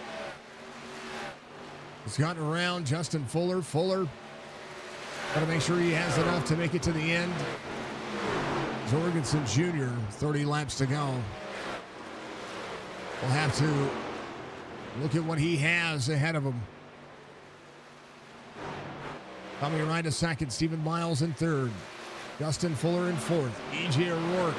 He's gotten around. Justin Fuller. Got to make sure he has enough to make it to the end. Jorgensen Jr., 30 laps to go. We'll have to look at what he has ahead of him. Tommy Ryan to second. Stephen Miles in third. Justin Fuller in fourth. E.J. O'Rourke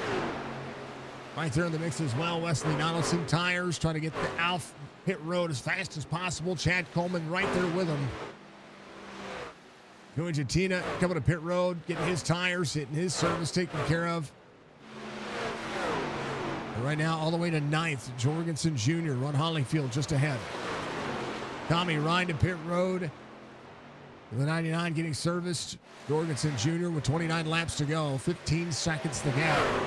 right there in the mix as well. Wesley Donaldson tires, trying to get off pit road as fast as possible. Chad Coleman right there with him. Joey Jatina coming to pit road, getting his tires, hitting his service taken care of. And right now, all the way to 9th, Jorgensen Jr., Ron Hollingfield just ahead. Tommy Ryan to pit road. The 99 getting serviced. Jorgensen Jr. with 29 laps to go. 15 seconds the gap.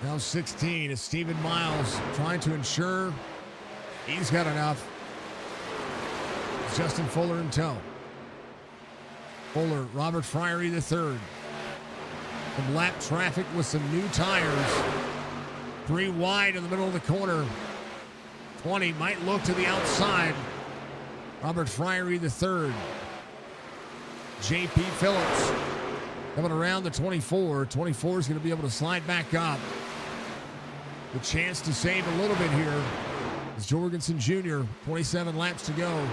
Now 16 is Stephen Miles trying to ensure he's got enough. It's Justin Fuller in tow. Fuller, Robert Friery the third. Some lap traffic with some new tires. 3 wide in the middle of the corner. 20 might look to the outside. Robert Friery the third. J.P. Phillips coming around the 24. 24 is going to be able to slide back up. The chance to save a little bit here is Jorgensen Jr. 27 laps to go.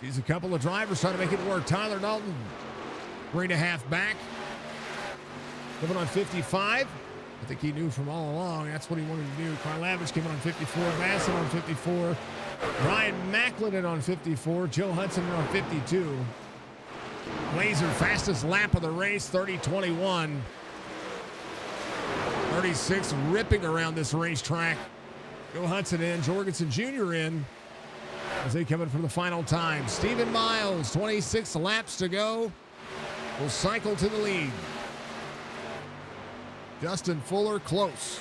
He's a couple of drivers trying to make it work. Tyler Dalton, 3.5 back. Coming on 55. I think he knew from all along that's what he wanted to do. Karlavich came in on 54. Bassett on 54. Ryan McLennan on 54. Joe Hudson on 52. Glazer, fastest lap of the race, 30:21. 36 ripping around this racetrack. Joe Hudson in, Jorgensen Jr. in as they come in for the final time. Stephen Miles, 26 laps to go, will cycle to the lead. Justin Fuller close.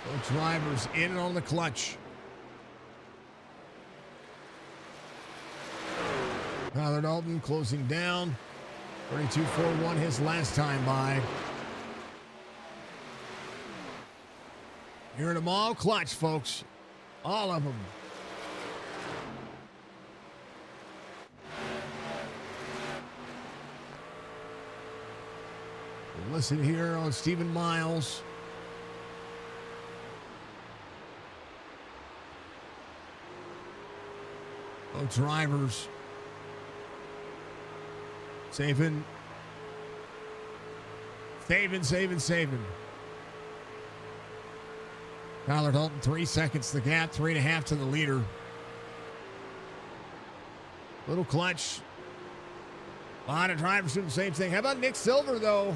Both drivers in and on the clutch. Tyler Dalton closing down. 32.41 his last time by. Hearing them all clutch, folks. All of them. Listen here on Stephen Miles. Both drivers saving. Tyler Dalton, 3 seconds the gap, 3.5 to the leader. Little clutch. A lot of drivers doing the same thing. How about Nick Silver, though?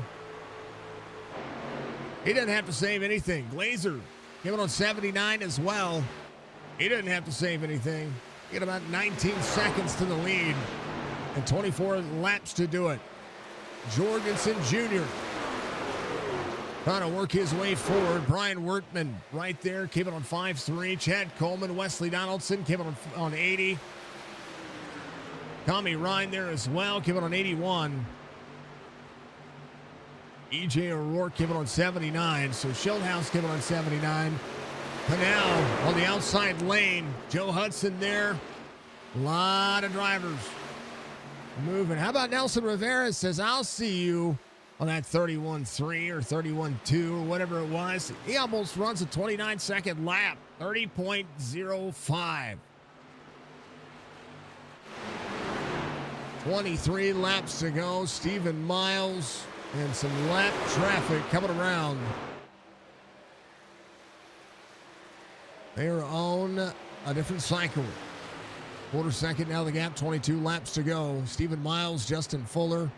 He doesn't have to save anything. Glazer came in on 79 as well. He doesn't have to save anything. He got about 19 seconds to the lead and 24 laps to do it. Jorgensen Jr. trying to work his way forward. Brian Wertman right there came in on 5.3. Chad Coleman, Wesley Donaldson came in on 80. Tommy Ryan there as well, came in on 81. E.J. O'Rourke came in on 79. So Schildhouse came in on 79. Canal on the outside lane. Joe Hudson there. A lot of drivers moving. How about Nelson Rivera says, I'll see you on that 31.3 or 31.2 or whatever it was. He almost runs a 29-second lap, 30.05. 23 laps to go. Stephen Miles and some lap traffic coming around. They are on a different cycle. Quarter second now the gap, 22 laps to go. Stephen Miles, Justin Fuller.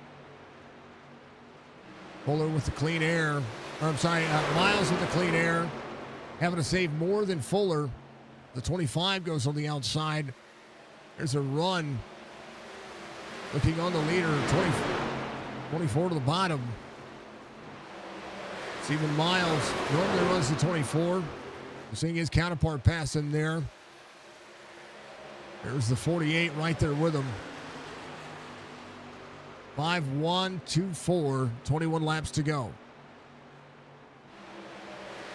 Fuller with the clean air. Miles with the clean air. Having to save more than Fuller. The 25 goes on the outside. There's a run. Looking on the leader, 24 to the bottom. Stephen Miles normally runs the 24. We're seeing his counterpart pass in there. There's the 48 right there with him. 5-1-2-4, 21 laps to go.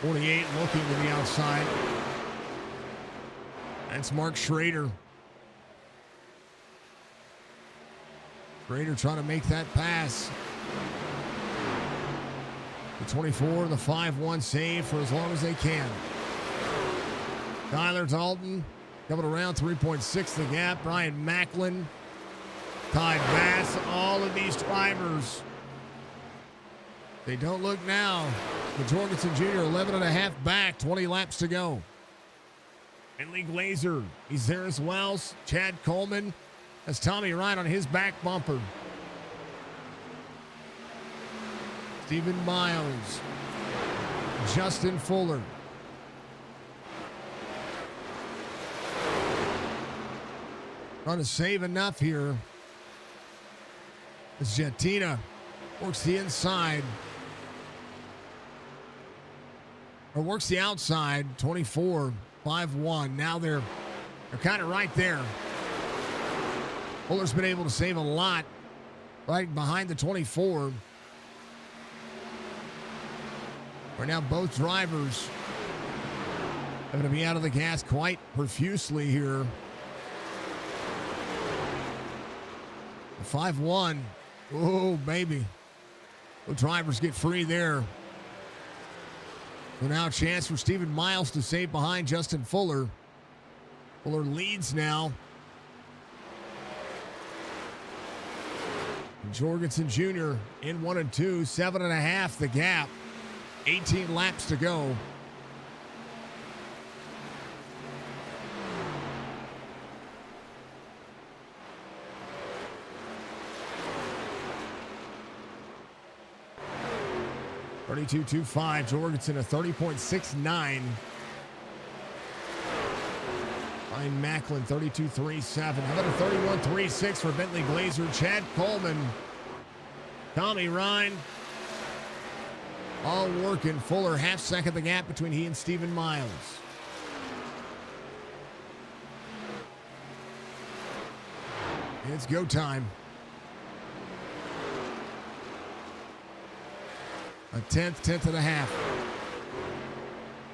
48 looking to the outside. That's Mark Schrader. Schrader trying to make that pass. The 24, the 5-1 save for as long as they can. Tyler Dalton coming around, 3.6 the gap. Brian Macklin, Ty Bass, all of these drivers. They don't look now. The Jorgensen Jr., 11.5 back, 20 laps to go. Bentley Glazer, he's there as well. Chad Coleman. That's Tommy Ryan on his back bumper. Stephen Miles. Justin Fuller. Trying to save enough here. As Jettina works the inside. Or works the outside. 24, 5-1. Now they're kind of right there. Fuller's been able to save a lot right behind the 24. Where now both drivers are going to be out of the gas quite profusely here. 5-1. Oh, baby. The drivers get free there. So now a chance for Stephen Miles to save behind Justin Fuller. Fuller leads now. Jorgensen Jr. in 1 and 2, 7.5 the gap. 18 laps to go. $32.25. Jorgensen a 30.69. Ryan Macklin, 32.37. How about a 31.36 for Bentley Glazer? Chad Coleman, Tommy Ryan, all working. Fuller, half second the gap between he and Stephen Miles. It's go time. A tenth and a half.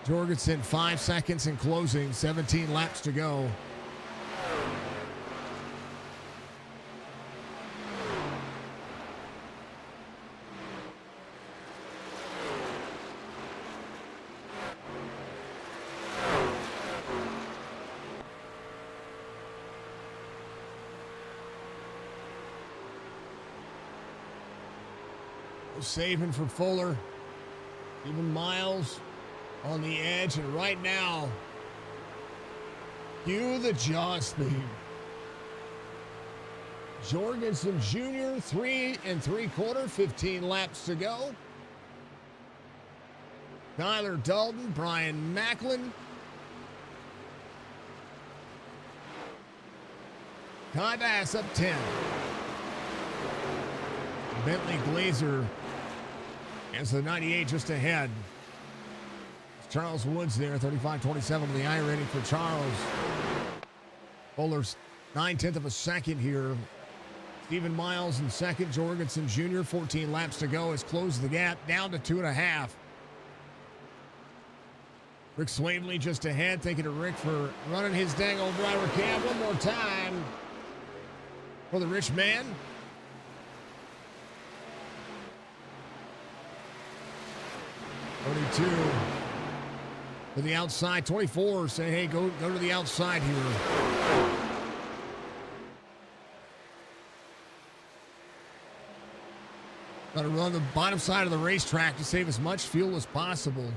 Jorgensen, 5 seconds in closing, 17 laps to go. Saving for Fuller. Even Miles on the edge, and right now, cue the jaw speed. Jorgensen Jr., 3 3/4, 15 laps to go. Tyler Dalton, Brian Macklin. Ty Bass up 10. Bentley Glazer as the 98 just ahead. Charles Woods there, 35.27 on the I-rating for Charles. Fuller's 9/10 of a second here. Stephen Miles in second. Jorgensen Jr., 14 laps to go, has closed the gap down to 2.5. Rick Swavely just ahead. Thank you to Rick for running his dang old driver cam one more time for the rich man. "32 to the outside." 24 saying, hey, go to the outside here. Got to run the bottom side of the racetrack to save as much fuel as possible.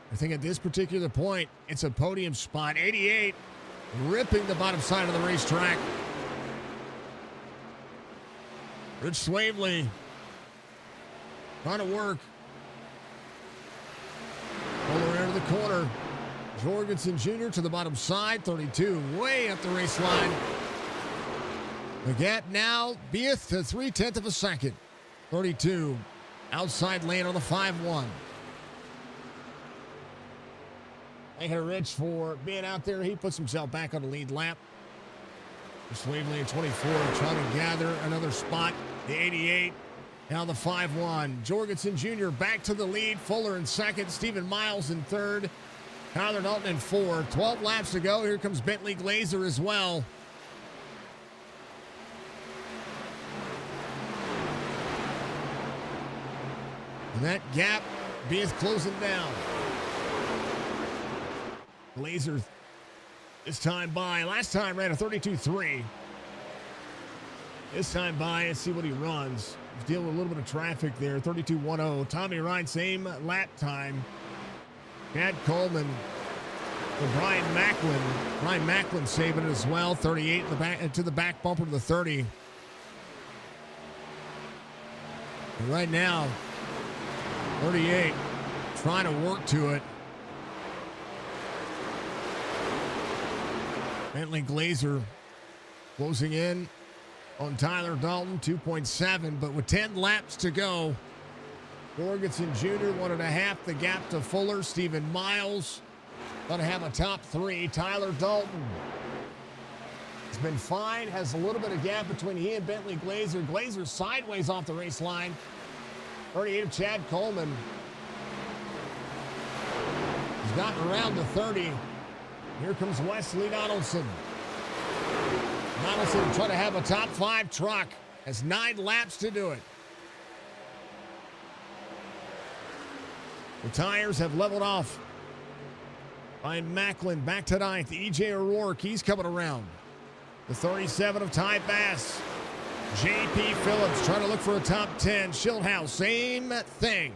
I think at this particular point, it's a podium spot. 88 ripping the bottom side of the racetrack. Rich Swavely trying to work. Fuller into the corner. Jorgensen Jr. to the bottom side. 32 way up the race line. The gap now beeth to 0.3 of a second. 32 outside lane on the 5-1. Thank you to Rich for being out there. He puts himself back on the lead lap. Swavely at 24 trying to gather another spot. The 88. Now the 5-1. Jorgensen Jr. back to the lead. Fuller in second. Stephen Miles in third. Tyler Dalton in fourth. 12 laps to go. Here comes Bentley Glazer as well. And that gap is closing down. Glazer this time by. Last time ran a 32.3. This time by. Let's see what he runs. He's dealing with a little bit of traffic there. 32.10. Tommy Ryan, same lap time. Chad Coleman for Brian Macklin. Brian Macklin saving it as well. 38 in the back, to the back bumper to the 30. And right now, 38 trying to work to it. Bentley Glazer closing in on Tyler Dalton, 2.7, but with 10 laps to go, Jorgensen Jr. 1.5 the gap to Fuller. Stephen Miles going to have a top three. Tyler Dalton has been fine, has a little bit of gap between he and Bentley Glazer. Glazer sideways off the race line. 38 of Chad Coleman. He's gotten around to 30. Here comes Wesley Donaldson. Donaldson trying to have a top 5 truck. Has 9 laps to do it. The tires have leveled off. Ryan Macklin back to 9th. EJ O'Rourke, he's coming around. The 37 of Ty Bass. J.P. Phillips trying to look for a top 10. Schildhouse, same thing.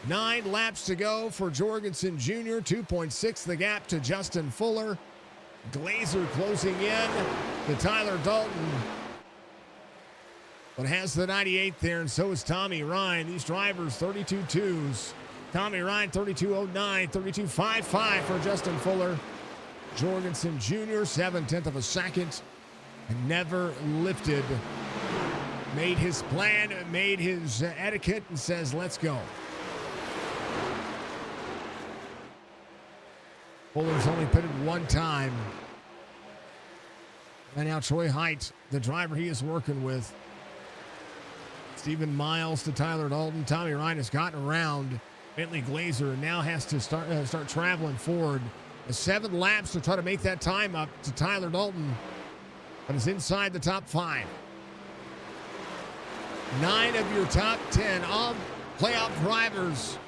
9 laps to go for Jorgensen Jr. 2.6 the gap to Justin Fuller. Glazer closing in to Tyler Dalton. But has the 98 there, and so is Tommy Ryan. These drivers, 32.2s. Tommy Ryan, 32.09, 32.55 for Justin Fuller. Jorgensen Jr., 0.7 of a second. And never lifted. Made his plan, made his etiquette, and says, let's go. Fuller's only pitted one time. And now Troy Height, the driver he is working with. Stephen Miles to Tyler Dalton. Tommy Ryan has gotten around Bentley Glazer and now has to start traveling forward. 7 laps to try to make that time up to Tyler Dalton. But is inside the top 5. 9 of your top 10 of playoff drivers.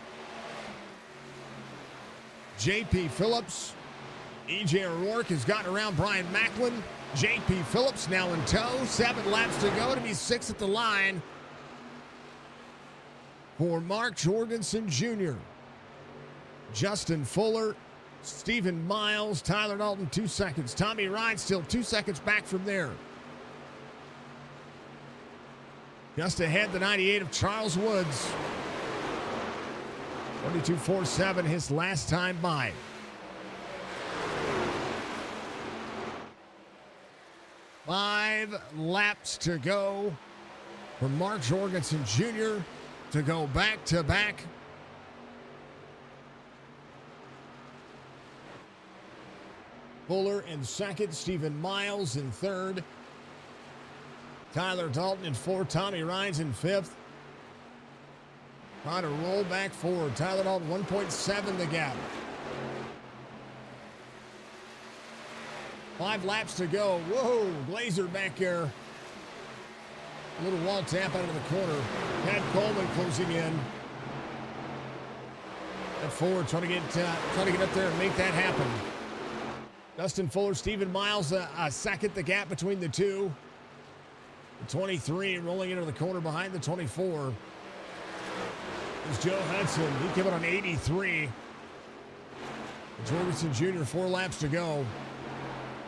J.P. Phillips. E.J. O'Rourke has gotten around Brian Macklin. J.P. Phillips now in tow. 7 laps to go to be 6 at the line for Mark Jorgensen Jr. Justin Fuller. Stephen Miles, Tyler Dalton, 2 seconds. Tommy Ryan still 2 seconds back from there. Just ahead, the 98 of Charles Woods. 22.47, his last time by. Five laps to go for Mark Jorgensen Jr. to go back to back. Fuller in second, Stephen Miles in third, Tyler Dalton in fourth, Tommy Ryan's in fifth. Trying to roll back forward. Tyler Dalton, 1.7 the gap. 5 laps to go. Whoa, Glazer back there. A little wall tap out of the corner. Pat Coleman closing in. At forward, trying to get up there and make that happen. Dustin Fuller, Stephen Miles, a second the gap between the two. The 23 rolling into the corner behind the 24. Is Joe Hudson. He came out on 83. Jorgensen Jr., 4 laps to go.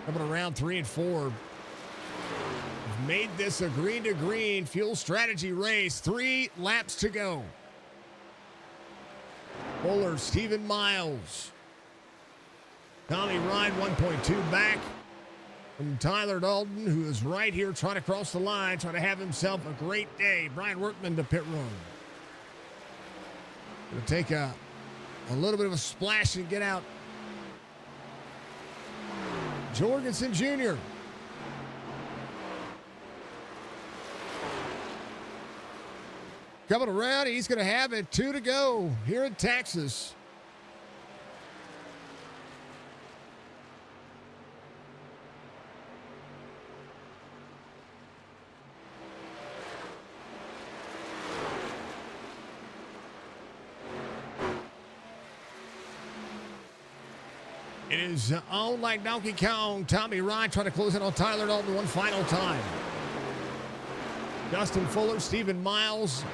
Coming around 3 and 4. We've made this a green-to-green fuel strategy race. 3 laps to go. Fuller, Stephen Miles. Tommy Ryan, 1.2 back from Tyler Dalton, who is right here trying to cross the line, trying to have himself a great day. Brian Workman to pit road. Going to take a little bit of a splash and get out. Jorgensen Jr. Coming around, he's going to have it. 2 to go here in Texas. It is on like Donkey Kong. Tommy Ryan trying to close in on Tyler Dalton one final time. Justin Fuller, Stephen Miles,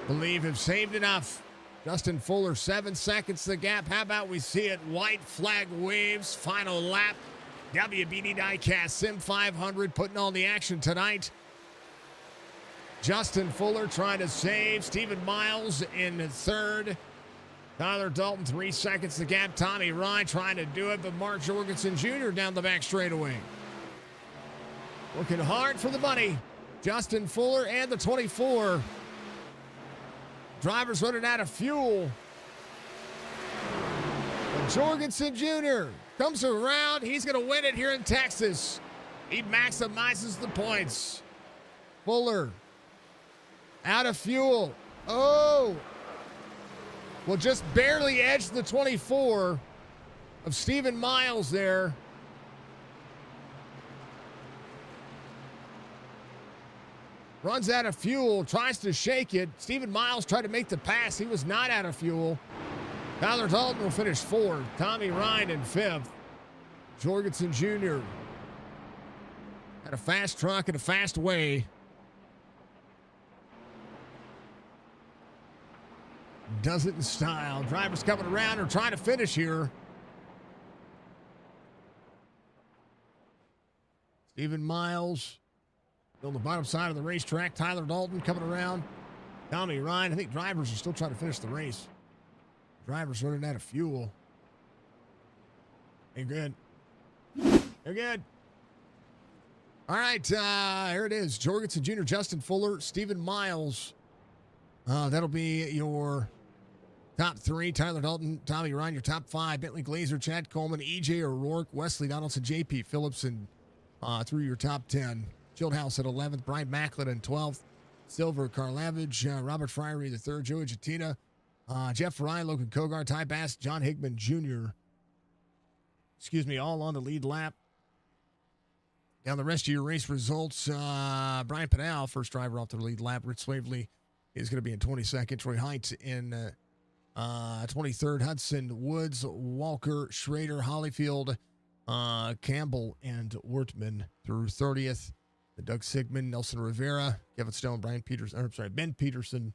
believe have saved enough. Justin Fuller, 7 seconds the gap. How about we see it? White flag waves, final lap. WBD Diecast SIM500 putting on the action tonight. Justin Fuller trying to save. Stephen Miles in third. Tyler Dalton, 3 seconds the gap. Tommy Ryan trying to do it, but Mark Jorgensen Jr. down the back straightaway. Working hard for the money. Justin Fuller and the 24. Drivers running out of fuel. But Jorgensen Jr. comes around. He's going to win it here in Texas. He maximizes the points. Fuller out of fuel. Oh! Well, just barely edged the 24 of Stephen Miles there. Runs out of fuel, tries to shake it. Stephen Miles tried to make the pass. He was not out of fuel. Tyler Dalton will finish 4th. Tommy Ryan in 5th. Jorgensen Jr. had a fast truck and a fast way. Does it in style. Drivers coming around are trying to finish here. Stephen Miles on the bottom side of the racetrack. Tyler Dalton coming around. Tommy Ryan. I think drivers are still trying to finish the race. Drivers running out of fuel. They're good. They're good. All right, here it is. Jorgensen Jr., Justin Fuller, Stephen Miles. That'll be your top 3. Tyler Dalton, Tommy Ryan, your top 5. Bentley Glazer, Chad Coleman, E.J. O'Rourke, Wesley Donaldson, J.P. Phillips, and through your top 10. Childhouse at 11th, Brian Macklin in 12th. Silver, Karlavage, Robert Fryery the 3rd, Joey Jatina, Jeff Ryan, Logan Kogar, Ty Bass, John Higman Jr. All on the lead lap. Down the rest of your race results, Brian Padal, first driver off the lead lap. Rich Swavely is going to be in 22nd. Troy Heights in 23rd. Hudson, Woods, Walker, Schrader, Hollyfield, Campbell, and Wortman through 30th. Doug Sigmund, Nelson Rivera, Kevin Stone, Ben Peterson,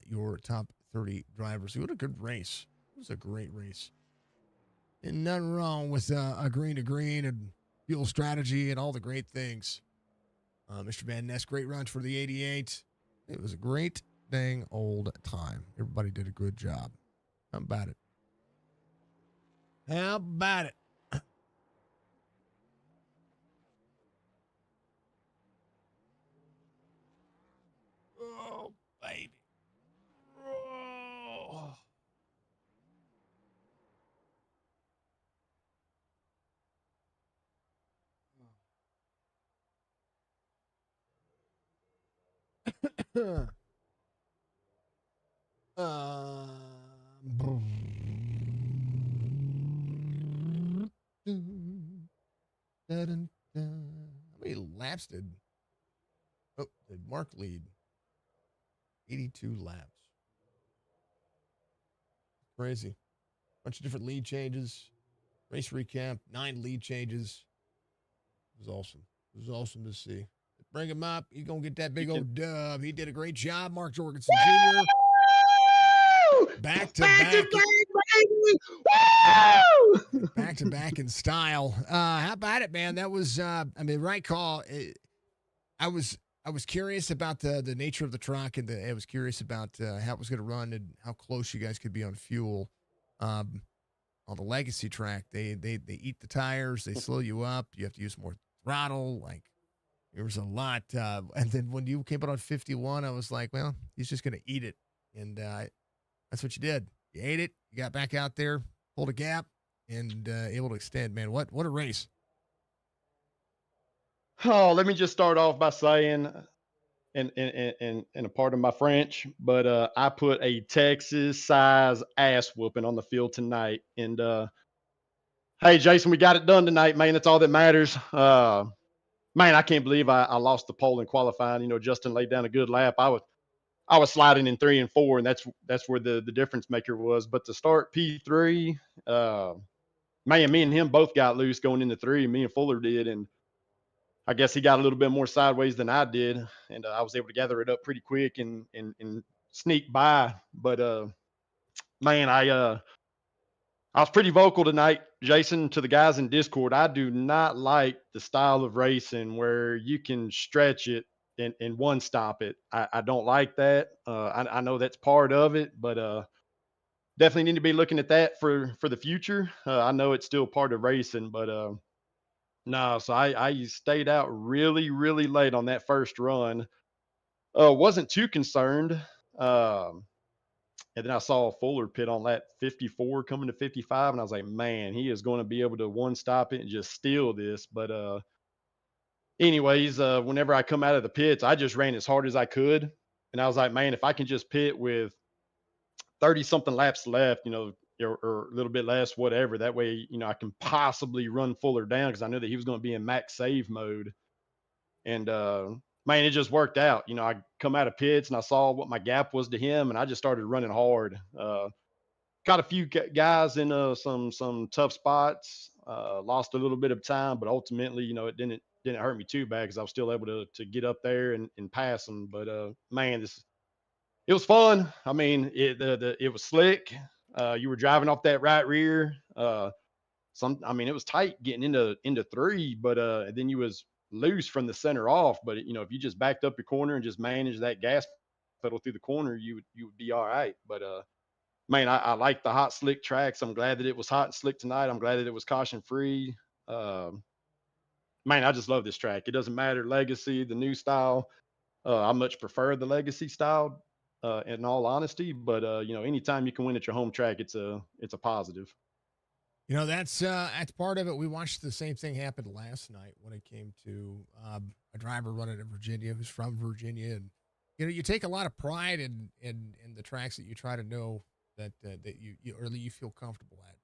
your top 30 drivers. What a good race. It was a great race. And nothing wrong with a green to green and fuel strategy and all the great things. Mr. Van Ness, great runs for the 88. It was a great dang old time. Everybody did a good job. How about it? How about it? Oh, baby. Oh. Uh, How many laps did Mark lead? 82 laps. Crazy. Bunch of different lead changes. Race recap, 9 lead changes. It was awesome. It was awesome to see. Bring him up. He's going to get that big old dub. He did a great job. Mark Jorgensen Jr. Back to back. Back to back in style. How about it, man? That was, right call. I was curious about the nature of the truck, and I was curious about how it was going to run and how close you guys could be on fuel. Um, on the legacy track, they eat the tires, they slow you up. You have to use more throttle. Like there was a lot. And then when you came out on 51, I was like, well, he's just going to eat it, and that's what you did. You ate it. You got back out there, pulled a gap, and able to extend. Man, what a race! Oh, let me just start off by saying, and a part of my French, but I put a Texas size ass whooping on the field tonight. And hey, Jason, we got it done tonight, man. That's all that matters. Man, I can't believe I lost the pole in qualifying. You know, Justin laid down a good lap. I was sliding in 3 and 4, and that's where the difference maker was. But to start P3, uh, man, me and him both got loose going into 3. Me and Fuller did, and I guess he got a little bit more sideways than I did, and I was able to gather it up pretty quick and sneak by. But man, I was pretty vocal tonight, Jason, to the guys in Discord. I do not like the style of racing where you can stretch it and one stop it. I don't like that. I know that's part of it, but definitely need to be looking at that for the future. I know it's still part of racing, but no. So I stayed out really really late on that first run. Wasn't too concerned. Um, and then I saw Fuller pit on lap 54 coming to 55, and I was like, man, he is going to be able to one stop it and just steal this. But anyways, whenever I come out of the pits, I just ran as hard as I could, and I was like, man, if I can just pit with 30 something laps left, or a little bit less, whatever. That way, I can possibly run Fuller down because I knew that he was going to be in max save mode. And man, it just worked out. I come out of pits and I saw what my gap was to him, and I just started running hard. Got a few guys in some tough spots. Lost a little bit of time, but ultimately, it didn't hurt me too bad because I was still able to get up there and pass them. But man, it was fun. I mean, it was slick. You were driving off that right rear. I mean, it was tight getting into 3, but then you was loose from the center off. But if you just backed up your corner and just managed that gas pedal through the corner, you would be all right. But man, I like the hot slick tracks. I'm glad that it was hot and slick tonight. I'm glad that it was caution free. Man, I just love this track. It doesn't matter legacy, the new style. I much prefer the legacy style, in all honesty. But anytime you can win at your home track, it's a positive. That's part of it. We watched the same thing happen last night when it came to a driver running in Virginia who's from Virginia, and you take a lot of pride in the tracks that you try to know that you or that you feel comfortable at.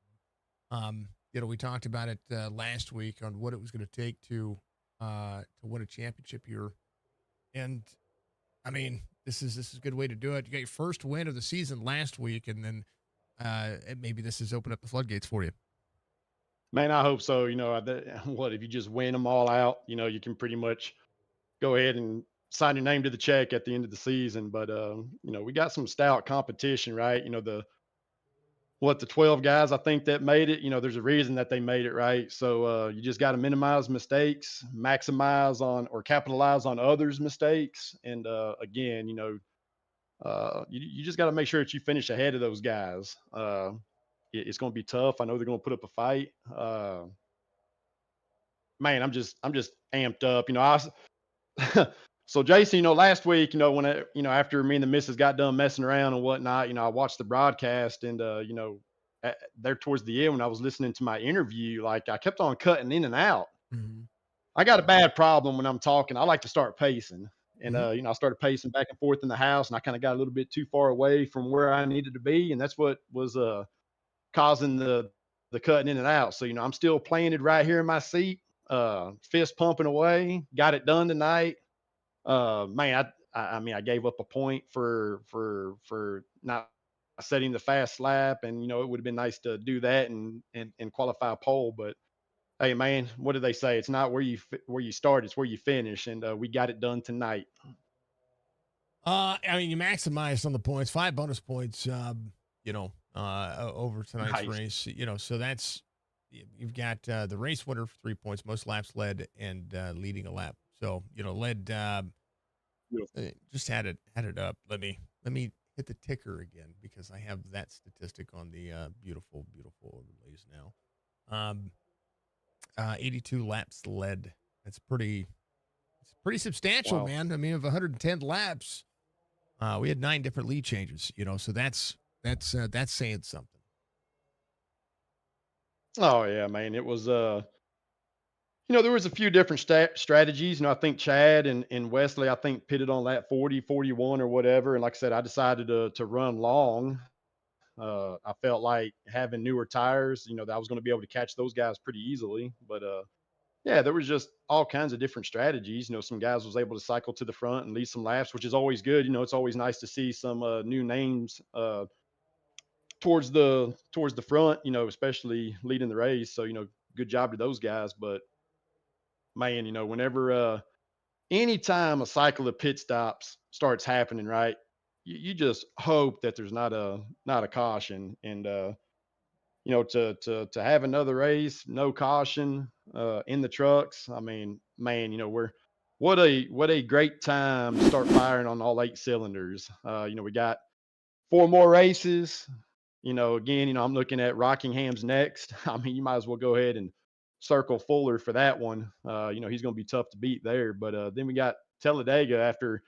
We talked about it last week on what it was going to take to win a championship here, and I mean this is a good way to do it. You got your first win of the season last week, and then maybe this has opened up the floodgates for you. Man, I hope so. What if you just win them all out? You can pretty much go ahead and sign your name to the check at the end of the season. But we got some stout competition, right? The 12 guys I think that made it. There's a reason that they made it, right? So you just got to minimize mistakes, maximize on or capitalize on others' mistakes, and again, you just got to make sure that you finish ahead of those guys. It's going to be tough. I know they're going to put up a fight. Man, I'm just amped up. So Jason, last week, when after me and the missus got done messing around and whatnot, I watched the broadcast, and there towards the end when I was listening to my interview, like I kept on cutting in and out. Mm-hmm. I got a bad problem when I'm talking. I like to start pacing, And I started pacing back and forth in the house, and I kind of got a little bit too far away from where I needed to be, and that's what was causing the cutting in and out. So I'm still planted right here in my seat, fist pumping away. Got it done tonight. Man, I mean, I gave up a point for not setting the fast lap, and it would have been nice to do that and qualify a pole. But hey, man, what do they say? It's not where you start, it's where you finish, and we got it done tonight. I mean, you maximized on the points, 5 bonus points, over tonight's Nice. race, so you've got the race winner for 3 points, most laps led, and leading a lap. So, led, Beautiful. just had it up. Let me hit the ticker again because I have that statistic on the beautiful, beautiful overlays now. 82 laps led. It's pretty substantial, Wow. man. I mean, of 110 laps, we had 9 different lead changes, so that's saying something. Oh yeah, man. It was there was a few different strategies. I think Chad and Wesley, I think pitted on that 40, 41 or whatever. And like I said, I decided to run long. I felt like having newer tires, that I was going to be able to catch those guys pretty easily. But yeah, there was just all kinds of different strategies. Some guys was able to cycle to the front and lead some laps, which is always good. It's always nice to see some new names towards the front. Especially leading the race. So good job to those guys. But man, whenever anytime a cycle of pit stops starts happening, right? You just hope that there's not a caution, and to have another race, no caution in the trucks. I mean, man, we're what a great time to start firing on all 8 cylinders. We got 4 more races. Again, I'm looking at Rockingham's next. I mean, you might as well go ahead and circle Fuller for that one. He's going to be tough to beat there. But then we got Talladega after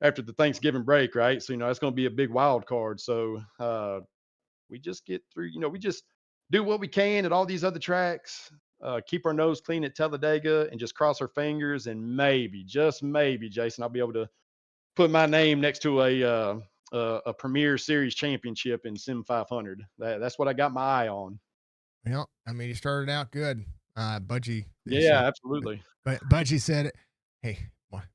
the Thanksgiving break, right? So that's going to be a big wild card. So we just get through. We just do what we can at all these other tracks. Keep our nose clean at Talladega and just cross our fingers, and maybe, just maybe, Jason, I'll be able to put my name next to a Premier Series championship in SIM500. That's what I got my eye on. Well, I mean, you started out good. Budgie, they Yeah, said, absolutely. but Budgie said, "Hey,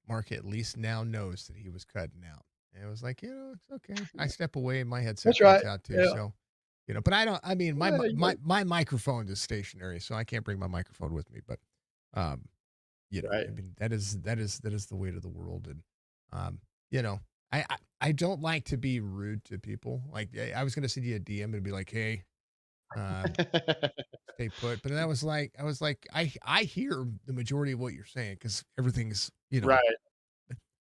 Mark at least now knows that he was cutting out." And it was like, it's okay. I step away and my headset That's right. cuts out too. Yeah. So, but I don't. I mean, my Yeah, my microphone is stationary, so I can't bring my microphone with me. But, um, right. I mean, that is the weight of the world, and you know, I don't like to be rude to people. Like I was gonna send you a DM and be like, hey, um, stay put. But then I hear the majority of what you're saying because everything's, Right.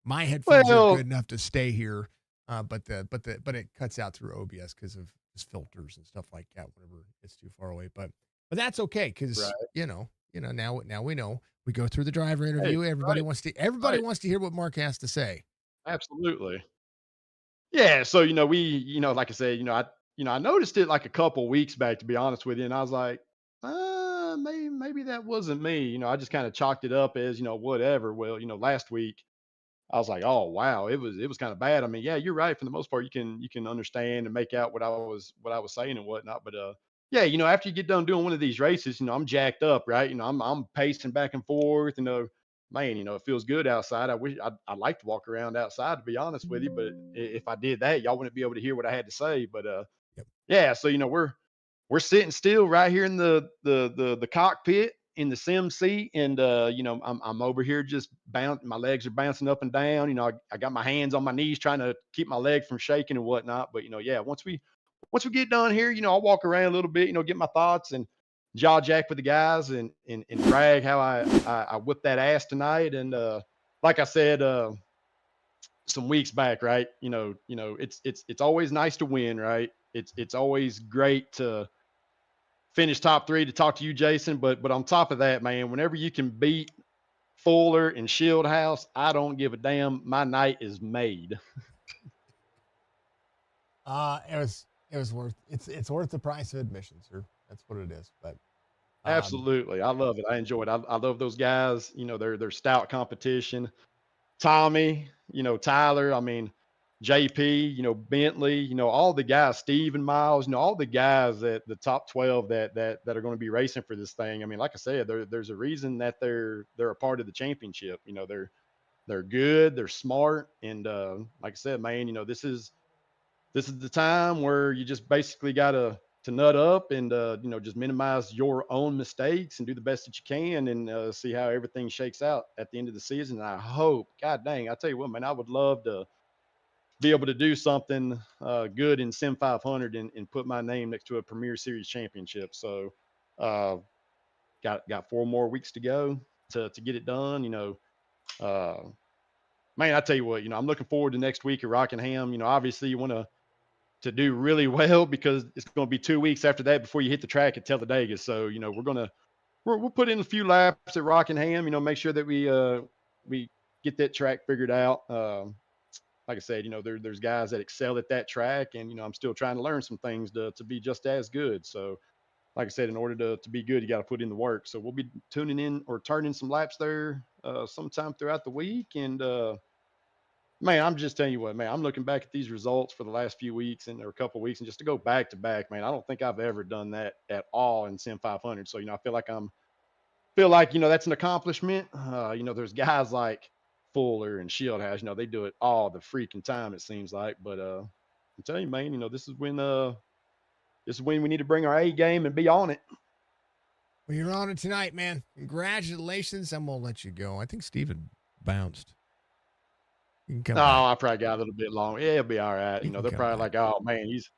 my headphones are Well, good enough to stay here, but it cuts out through OBS because of just filters and stuff like that whenever it's too far away. But that's okay because right. now we know we go through the driver Hey, interview. Everybody right, wants to everybody right. wants to hear what Mark has to say. Absolutely. Yeah. So we, like I said, I noticed it like a couple weeks back, to be honest with you, and I was like, maybe that wasn't me. I just kind of chalked it up as whatever. Well, last week I was like, oh wow, it was kind of bad. I mean, yeah, you're right. For the most part, you can understand and make out what I was saying and whatnot. But yeah, after you get done doing one of these races, I'm jacked up, right? I'm pacing back and forth. Man, it feels good outside. I wish I'd like to walk around outside, to be honest with you. But if I did that, y'all wouldn't be able to hear what I had to say. But Yep. yeah, so we're sitting still right here in the cockpit in the sim seat, and I'm over here just my legs are bouncing up and down. I got my hands on my knees trying to keep my leg from shaking and whatnot. But yeah, once we get done here, I'll walk around a little bit, get my thoughts and jaw jack with the guys and brag how I whipped that ass tonight. And like I said some weeks back, right? It's always nice to win, right? It's always great to finish top 3, to talk to you, Jason. But on top of that, man, whenever you can beat Fuller and Shieldhouse, I don't give a damn. My night is made. It was worth it's worth the price of admission, sir. That's what it is. But um, Absolutely, I love it. I enjoy it. I love those guys. They're stout competition. Tommy, Tyler, I mean, JP, Bentley, all the guys, Steve and Miles, all the guys that the top 12 that are going to be racing for this thing. I mean, like I said, there's a reason that they're a part of the championship. They're good, they're smart, and like I said, man, this is the time where you just basically got to nut up and just minimize your own mistakes and do the best that you can and see how everything shakes out at the end of the season. And I hope, God dang, I tell you what, man, I would love to be able to do something good in Sim 500 and put my name next to a Premier Series championship. So uh, got 4 more weeks to go to get it done. Uh, man, I tell you what, I'm looking forward to next week at Rockingham. Obviously you want to do really well because it's going to be 2 weeks after that before you hit the track at Talladega. So we'll put in a few laps at Rockingham. Make sure that we get that track figured out. Like I said, there's guys that excel at that track, and I'm still trying to learn some things to be just as good. So, like I said, in order to be good, you got to put in the work. So we'll be tuning in or turning some laps there sometime throughout the week, and man, I'm just telling you what, man, I'm looking back at these results for the last few weeks or a couple of weeks, and just to go back to back, man, I don't think I've ever done that at all in Sim 500. So, I feel like that's an accomplishment. There's guys like Fuller and Shieldhouse, they do it all the freaking time, it seems like. But I'm telling you, man, this is when we need to bring our A game and be on it. Well, you're on it tonight, man. Congratulations. I'm going to let you go. I think Steven bounced. You can come Oh, back. I probably got a little bit long. Yeah, it'll be all right. You can They're come probably back. like, oh man, he's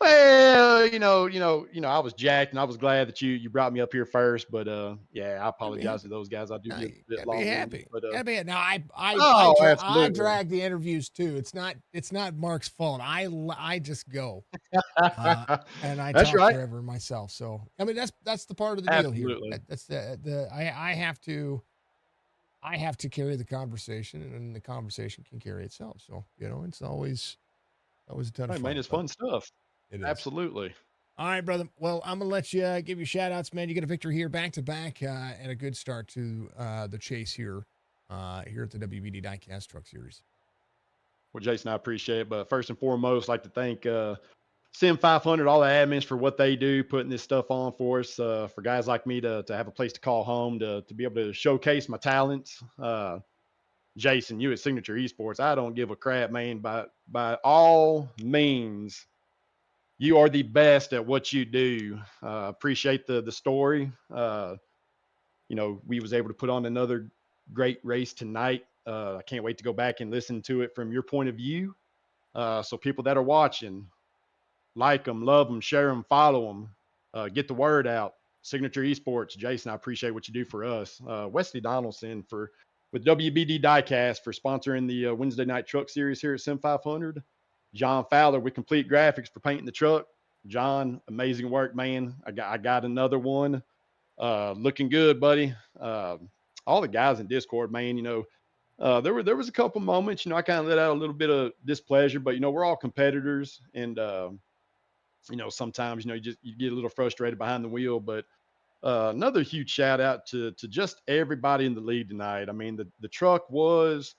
well, I was jacked and I was glad that you brought me up here first. But yeah, I Gotta be apologize to happy. those guys. I do No, get you a bit gotta be long winded. happy. But Gotta be. Now, oh, I absolutely. drag the interviews too. It's not Mark's fault. I just go. And I That's talk right. forever myself. So I mean that's the part of the deal here. Absolutely. That's the I have to carry the conversation, and the conversation can carry itself. So it's always a ton of Right, man, fun. it's But fun stuff. it is. Absolutely. All right, brother. Well, I'm gonna let you give you shout outs, man. You get a victory here, back to back, and a good start to the chase here at the WBD Diecast Truck Series. Well, Jason, I appreciate it. But first and foremost, I'd like to thank Sim 500, all the admins for what they do, putting this stuff on for us, for guys like me to have a place to call home, to be able to showcase my talents. Jason, you at Signature Esports, I don't give a crap, man. By all means, you are the best at what you do. Appreciate the story. We was able to put on another great race tonight. I can't wait to go back and listen to it from your point of view. So people that are watching, like them, love them, share them, follow them, get the word out. Signature Esports, Jason, I appreciate what you do for us. Wesley Donaldson with WBD Diecast for sponsoring the Wednesday Night Truck Series here at Sim 500. John Fowler with Complete Graphics for painting the truck. John, amazing work, man. I got another one. Looking good, buddy. All the guys in Discord, man. There was a couple moments. I kind of let out a little bit of displeasure, but we're all competitors, and sometimes you get a little frustrated behind the wheel. But another huge shout out to just everybody in the lead tonight. I mean, the truck was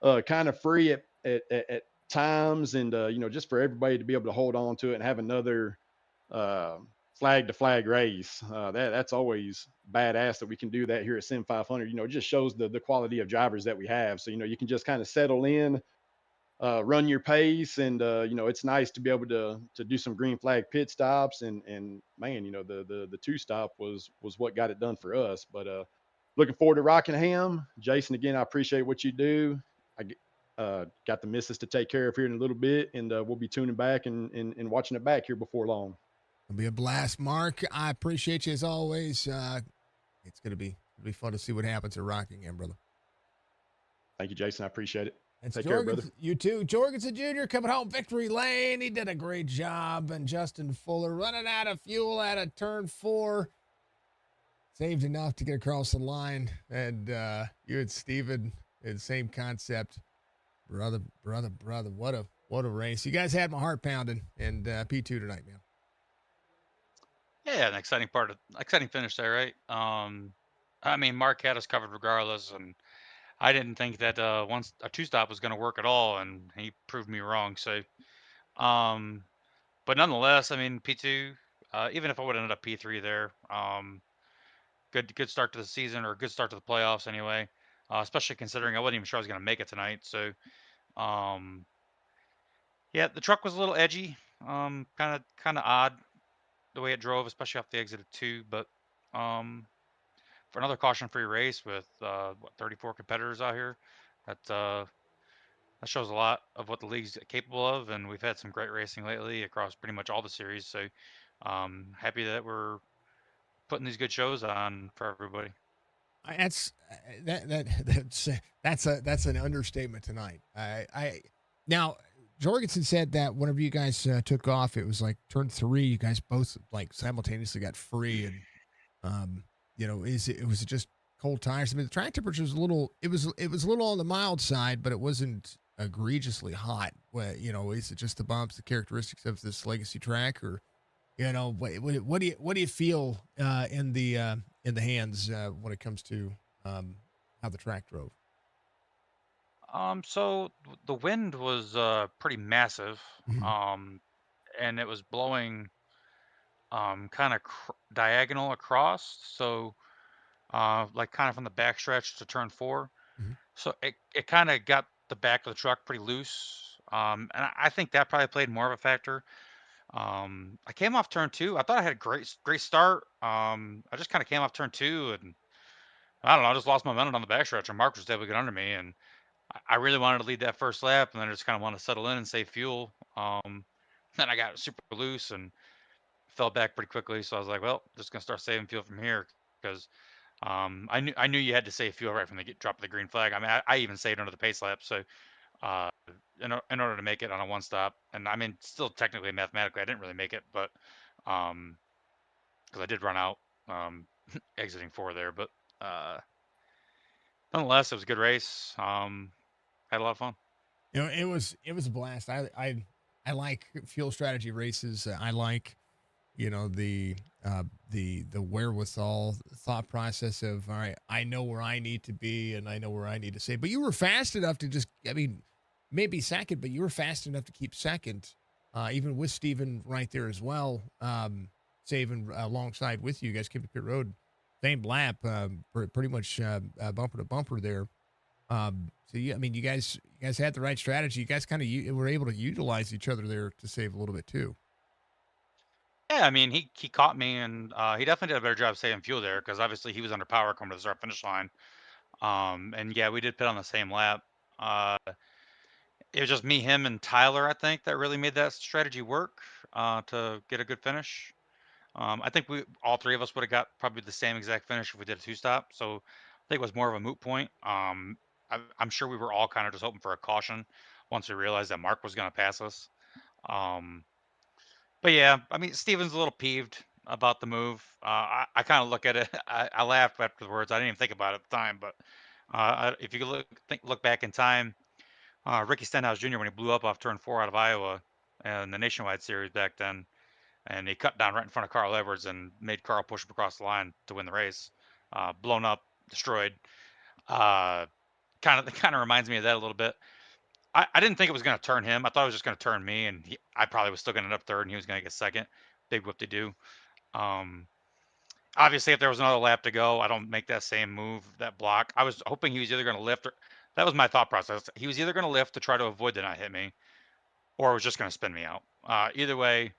kind of free at times, and just for everybody to be able to hold on to it and have another uh, flag to flag race. That's always badass that we can do that here at Sim 500. It just shows the quality of drivers that we have. So you can just kind of settle in, run your pace, and it's nice to be able to do some green flag pit stops. And man, the two stop was what got it done for us. But looking forward to Rockingham. Jason, again, I appreciate what you do. I got the missus to take care of here in a little bit, and we'll be tuning back and watching it back here before long. It'll be a blast, Mark. I appreciate you as always. It's gonna be fun to see what happens at Rockingham, brother. Thank you, Jason. I appreciate it. It's Take care, brother. Jorgensen, you too. Jorgensen Jr. coming home victory lane. He did a great job. And Justin Fuller running out of fuel at a turn 4. Saved enough to get across the line. And you and Steven, same concept. Brother. What a race. You guys had my heart pounding. And P2 tonight, man. Yeah, an exciting finish there, right? I mean, Mark had us covered regardless, and I didn't think that once a two stop was going to work at all, and he proved me wrong. So, um, but nonetheless, I mean P2. Even if I would have ended up P3 there, good start to the season or good start to the playoffs anyway. Especially considering I wasn't even sure I was going to make it tonight. So, um, yeah, the truck was a little edgy, kind of odd the way it drove, especially off the exit of two. But um, for another caution-free race with 34 competitors out here, that that shows a lot of what the league's capable of, and we've had some great racing lately across pretty much all the series. So, happy that we're putting these good shows on for everybody. That's that's an understatement tonight. I now Jorgensen said that whenever you guys took off, it was like turn three. You guys both like simultaneously got free, and um, it was just cold tires. I mean, the track temperature was a little. It was a little on the mild side, but it wasn't egregiously hot. Is it just the bumps, the characteristics of this legacy track, or what do you feel in the hands when it comes to how the track drove? So the wind was pretty massive, Mhm. um, and it was blowing kind of diagonal across. So like kind of from the backstretch to turn four. Mhm. So it kind of got the back of the truck pretty loose. And I think that probably played more of a factor. I came off turn two. I thought I had a great start. I just kind of came off turn two, and I don't know, I just lost momentum on the backstretch, and Mark was able to get under me, and I really wanted to lead that first lap, and then I just kind of wanted to settle in and save fuel. Then I got super loose and fell back pretty quickly. So I was like, well, just gonna start saving fuel from here because I knew you had to save fuel right from the drop of the green flag. I mean, I even saved under the pace lap. So uh, in order to make it on a one stop, and I mean, still technically mathematically, I didn't really make it, but because I did run out exiting four there, but uh, nonetheless, it was a good race. Had a lot of fun. It was a blast. I like fuel strategy races. I like the wherewithal thought process of, all right, I know where I need to be and I know where I need to save. But you were fast enough to just, I mean, maybe second, but you were fast enough to keep second, even with Steven right there as well, saving alongside with you. You guys came to pit road, same lap, pretty much bumper to bumper there. I mean, you guys had the right strategy. You guys kind of were able to utilize each other there to save a little bit too. Yeah, I mean, he caught me, and he definitely did a better job saving fuel there because obviously he was under power coming to the start finish line. And yeah, we did pit on the same lap. Uh, it was just me, him, and Tyler, I think, that really made that strategy work to get a good finish. I think we all three of us would have got probably the same exact finish if we did a two stop. So I think it was more of a moot point. I'm sure we were all kind of just hoping for a caution once we realized that Mark was going to pass us. Um, but yeah, I mean, Steven's a little peeved about the move. I kind of look at it. I laughed afterwards. I didn't even think about it at the time, but if you look back in time, Ricky Stenhouse Jr. when he blew up off turn four out of Iowa and the Nationwide Series back then, and he cut down right in front of Carl Edwards and made Carl push him across the line to win the race. Blown up, destroyed. Uh, kind of reminds me of that a little bit. I didn't think it was going to turn him. I thought it was just going to turn me, and I probably was still going to end up third, and he was going to get second. Big whoop to do. Um, Obviously, if there was another lap to go, I don't make that same move, that block. I was hoping he was either going to lift, or that was my thought process. He was either going to lift to try to avoid the not hit me, or it was just going to spin me out. Either way,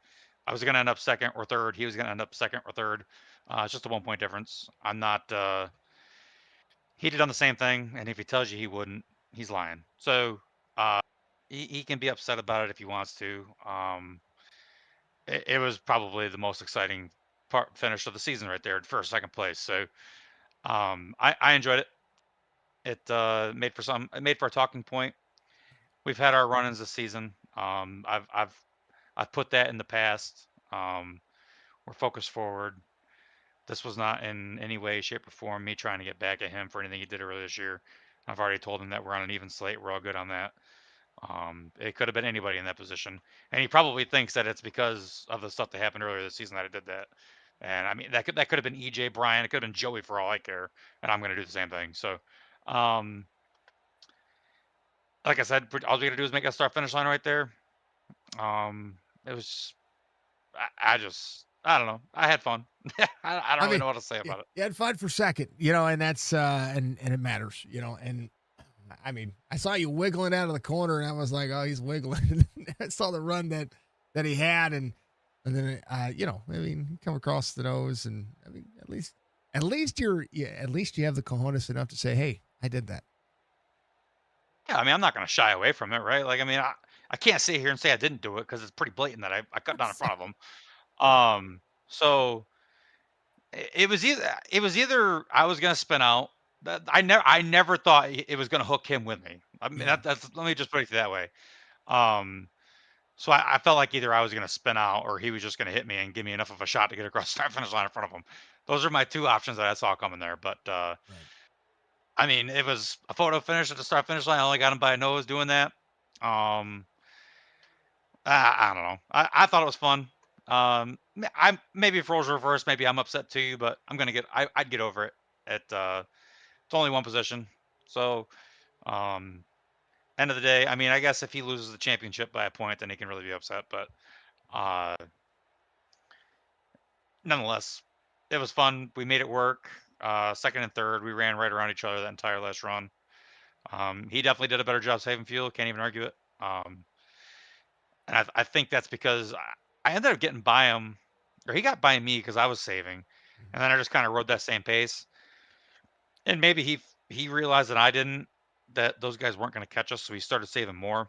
I was going to end up second or third. He was going to end up second or third. It's just a 1 point difference. I'm not. He'd have done the same thing, and if he tells you he wouldn't, he's lying. So uh, he can be upset about it if he wants to. It was probably the most exciting finish of the season right there, first, second place. So I enjoyed it. It made for a talking point. We've had our run-ins this season. I've put that in the past. We're focused forward. This was not in any way, shape, or form me trying to get back at him for anything he did earlier this year. I've already told him that we're on an even slate. We're all good on that. It could have been anybody in that position, and he probably thinks that it's because of the stuff that happened earlier this season that I did that. And I mean, that could have been EJ Bryan. It could have been Joey for all I care, and I'm going to do the same thing. So, um, like I said, all we got to do is make a start finish line right there. It was, I don't know. I had fun. I don't I really mean, know what to say about it. you had fun for second, and that's and it matters, and I mean, I saw you wiggling out of the corner, and I was like, oh, he's wiggling. I saw the run that he had, and then I mean, he come across the nose, and I mean, at least at least you have the cojones enough to say, hey, I did that. Yeah, I mean, I'm not going to shy away from it, right? Like, I mean, I can't sit here and say I didn't do it because it's pretty blatant that I cut down in front of him. So it was either I was gonna spin out. I never thought it was gonna hook him with me. I mean, Yeah. that's let me just put it that way. Um, so I felt like either I was gonna spin out or he was just gonna hit me and give me enough of a shot to get across the start finish line in front of him. Those are my two options that I saw coming there. But Right. I mean, it was a photo finish at the start finish line. I only got him by a nose doing that. Um, I don't know. I thought it was fun. I'm maybe if roles reverse, maybe I'm upset too, but I'd get over it. It's only one position, so um, end of the day, I mean, I guess if he loses the championship by a point, then he can really be upset. But uh, nonetheless, it was fun. We made it work. Second and third, we ran right around each other that entire last run. He definitely did a better job saving fuel. Can't even argue it. And I think that's because I ended up getting by him, or he got by me because I was saving, and then I just kind of rode that same pace. And maybe he realized that I didn't, that those guys weren't going to catch us, so he started saving more.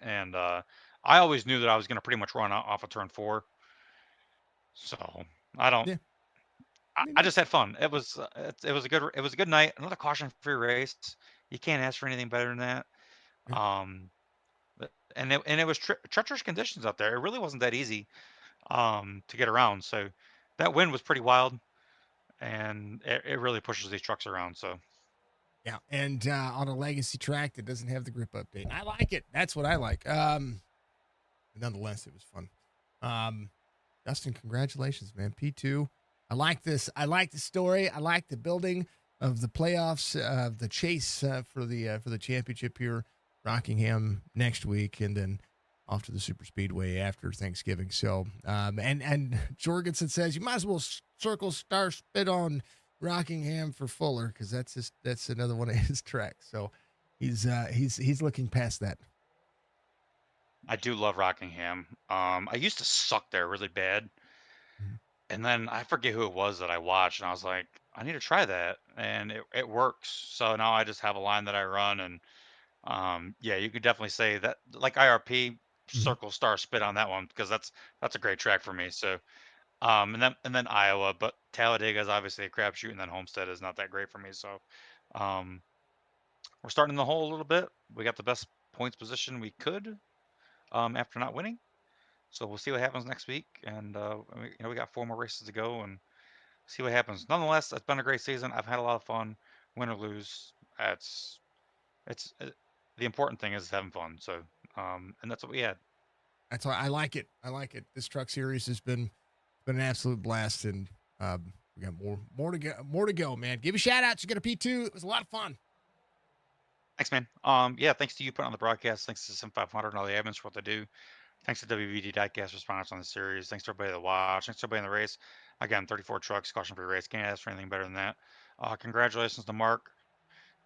And I always knew that I was going to pretty much run off of turn 4. So I don't. Yeah. I mean, I just that's had fun. It was a good night. Another caution-free race. You can't ask for anything better than that. yeah. Um, and it was treacherous conditions out there. It really wasn't that easy to get around. So that wind was pretty wild, and it really pushes these trucks around. So Yeah, and on a legacy track that doesn't have the grip update. And I like it. That's what I like. Nonetheless, it was fun. Dustin, congratulations, man. P2. I like this. I like the story. I like the building of the playoffs, the chase for the championship here, Rockingham next week, and then off to the super speedway after Thanksgiving. So, and Jorgensen says you might as well circle star spit on Rockingham for Fuller because that's another one of his tracks. So he's looking past that. I do love Rockingham. I used to suck there really bad, Mhm. and then I forget who it was that I watched, and I was like, I need to try that, and it works. So now I just have a line that I run, and yeah, you could definitely say that, like IRP, Mhm. circle star spit on that one because that's a great track for me. So and then Iowa, but Talladega is obviously a crapshoot, and then Homestead is not that great for me. So um, we're starting in the hole a little bit. We got the best points position we could after not winning. So we'll see what happens next week, and we got 4 more races to go, and see what happens. Nonetheless, it's been a great season. I've had a lot of fun, win or lose. It's the important thing is having fun. So, and that's what we had. That's why I like it. I like it. This truck series has been an absolute blast, and we got more to go, man. Give a shout out. You got a P2. It was a lot of fun. Thanks, man. Yeah, thanks to you putting on the broadcast. Thanks to SIM500 and all the admins for what they do. Thanks to WBD Diecast for sponsoring on the series. Thanks to everybody that watched. Thanks to everybody in the race. Again, 34 trucks, caution-free race. Can't ask for anything better than that. Congratulations to Mark.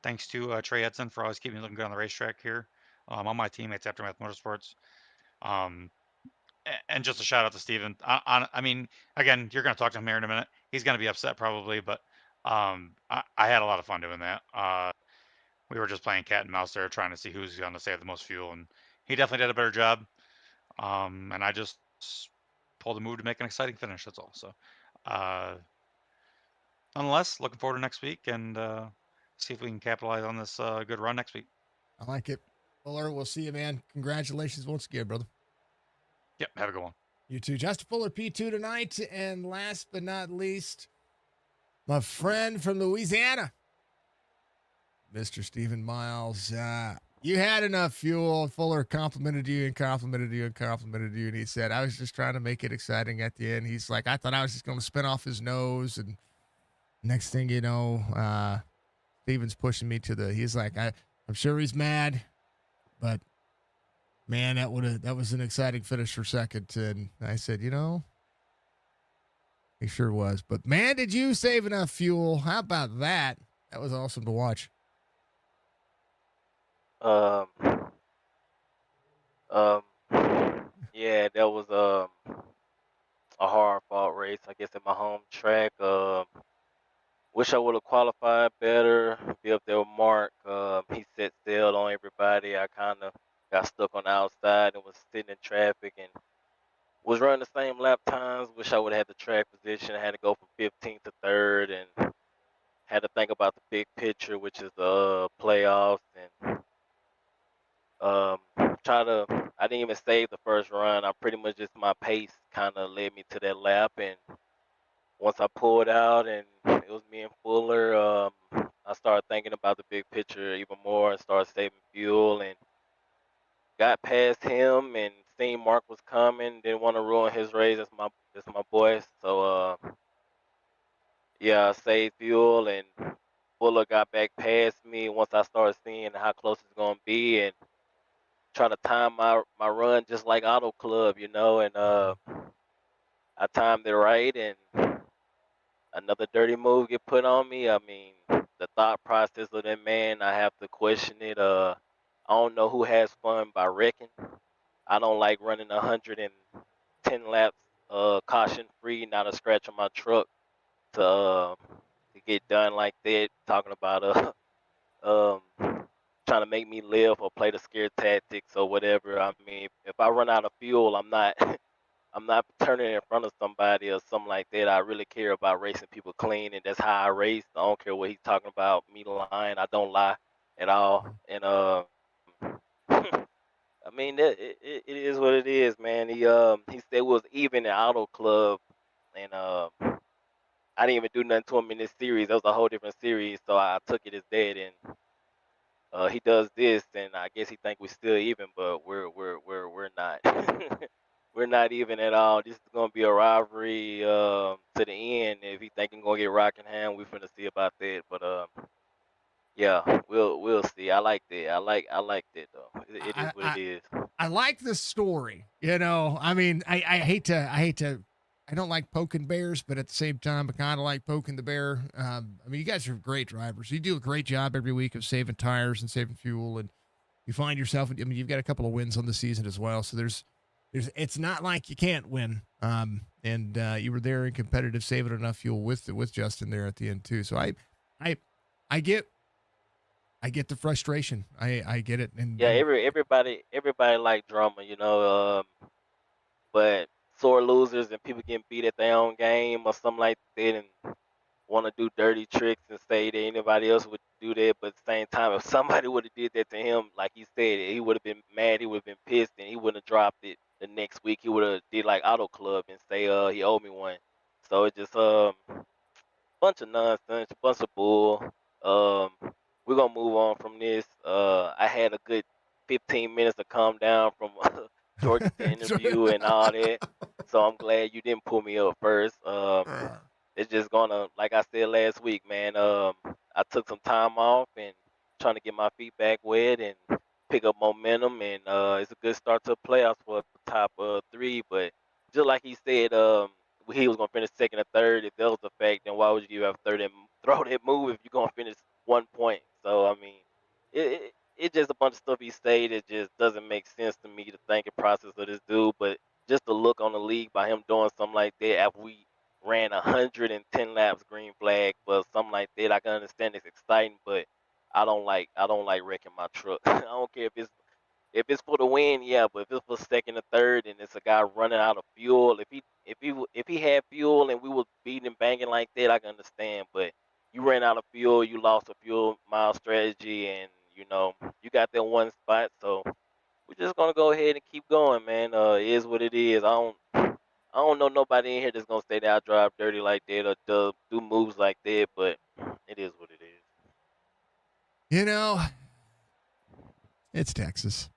Thanks to Trey Edson for always keeping me looking good on the racetrack here. All my teammates, Aftermath Motorsports. Um, and just a shout out to Steven. I mean, again, you're going to talk to him here in a minute. He's going to be upset probably, but I had a lot of fun doing that. We were just playing cat and mouse there, trying to see who's going to save the most fuel, and he definitely did a better job. And I just pulled a move to make an exciting finish. That's all. So, uh, nonetheless, looking forward to next week and see if we can capitalize on this good run next week. I like it. Fuller, we'll see you, man. Congratulations once again, brother. Yep, have a good one. You too. Justin Fuller, P2 tonight. And last but not least, my friend from Louisiana, Mr. Stephen Miles. You had enough fuel. Fuller complimented you and complimented you and complimented you. And he said, I was just trying to make it exciting at the end. He's like, I thought I was just going to spin off his nose. And next thing you know, Steven's pushing me to he's like, I'm sure he's mad. But man, that was an exciting finish for second. And I said, he sure was. But man, did you save enough fuel? How about that? That was awesome to watch. Um, um, yeah, that was a hard fought race. I guess at my home track. Wish I would have qualified better, be up there with Mark. He set sail on everybody. I kind of got stuck on the outside and was sitting in traffic and was running the same lap times. Wish I would have had the track position. I had to go from 15th to 3rd and had to think about the big picture, which is the playoffs, and um, I didn't even save the first run. I pretty much just my pace kind of led me to that lap, and once I pulled out and it was me and Fuller, I started thinking about the big picture even more and started saving fuel and got past him and seen Mark was coming. Didn't want to ruin his race. That's my boy. So yeah, I saved fuel and Fuller got back past me once I started seeing how close it's gonna be and try to time my run just like Auto Club, and I timed it right and another dirty move get put on me. I mean, the thought process of that man, I have to question it. I don't know who has fun by wrecking. I don't like running 110 laps, caution free, not a scratch on my truck to get done like that. Talking about um, trying to make me live or play the scare tactics or whatever. I mean, if I run out of fuel, I'm not. I'm not turning in front of somebody or something like that. I really care about racing people clean, and that's how I race. I don't care what he's talking about. Me lying, I don't lie at all. And I mean, it is what it is, man. He said it was even at Auto Club, and I didn't even do nothing to him in this series. That was a whole different series, so I took it as dead. And he does this, and I guess he think we're still even, but we're not. We're not even at all. This is gonna be a rivalry to the end. If he think he's gonna get Rockingham, we finna see about that. But yeah, we'll see. I like that. I like that though. It is I, what I it is. I like the story. I mean, I hate to. I don't like poking bears, but at the same time, I kind of like poking the bear. I mean, you guys are great drivers. You do a great job every week of saving tires and saving fuel, and you find yourself. I mean, you've got a couple of wins on the season as well. So it's not like you can't win. And you were there in competitive, saving enough fuel with Justin there at the end too. So I, I get the frustration. I get it. Yeah, everybody like drama, but sore losers and people getting beat at their own game or something like that, and want to do dirty tricks and say that anybody else would do that, but at the same time, if somebody would have did that to him, like he said, he would have been mad, he would have been pissed, and he wouldn't have dropped it the next week. He would have did like Auto Club and say he owed me one. So it just bunch of nonsense, bunch of bull. Um, we're gonna move on from this. I had a good 15 minutes to calm down from Georgia interview and all that, so I'm glad you didn't pull me up first. It's just gonna, like I said last week, man. I took some time off and trying to get my feet back wet and pick up momentum, and it's a good start to the playoffs for the top three. But just like he said, he was gonna finish second or third. If that was the fact, then why would you have third and throw that move if you're gonna finish 1 point? So I mean, it's just a bunch of stuff he said that just doesn't make sense to me. The thinking process of this dude, but just the look on the league by him doing something like that after we ran 110 laps green flag for something like that. I can understand it's exciting, but I don't like wrecking my truck. I don't care if it's for the win, yeah, but if it's for second or third and it's a guy running out of fuel, if he had fuel and we was beating and banging like that, I can understand. But you ran out of fuel, you lost a fuel mile strategy, and you got that one spot. So we're just gonna go ahead and keep going, man. It is what it is. I don't know nobody in here that's gonna say that I drive dirty like that or do moves like that, but it is what it is. you know, it's Texas.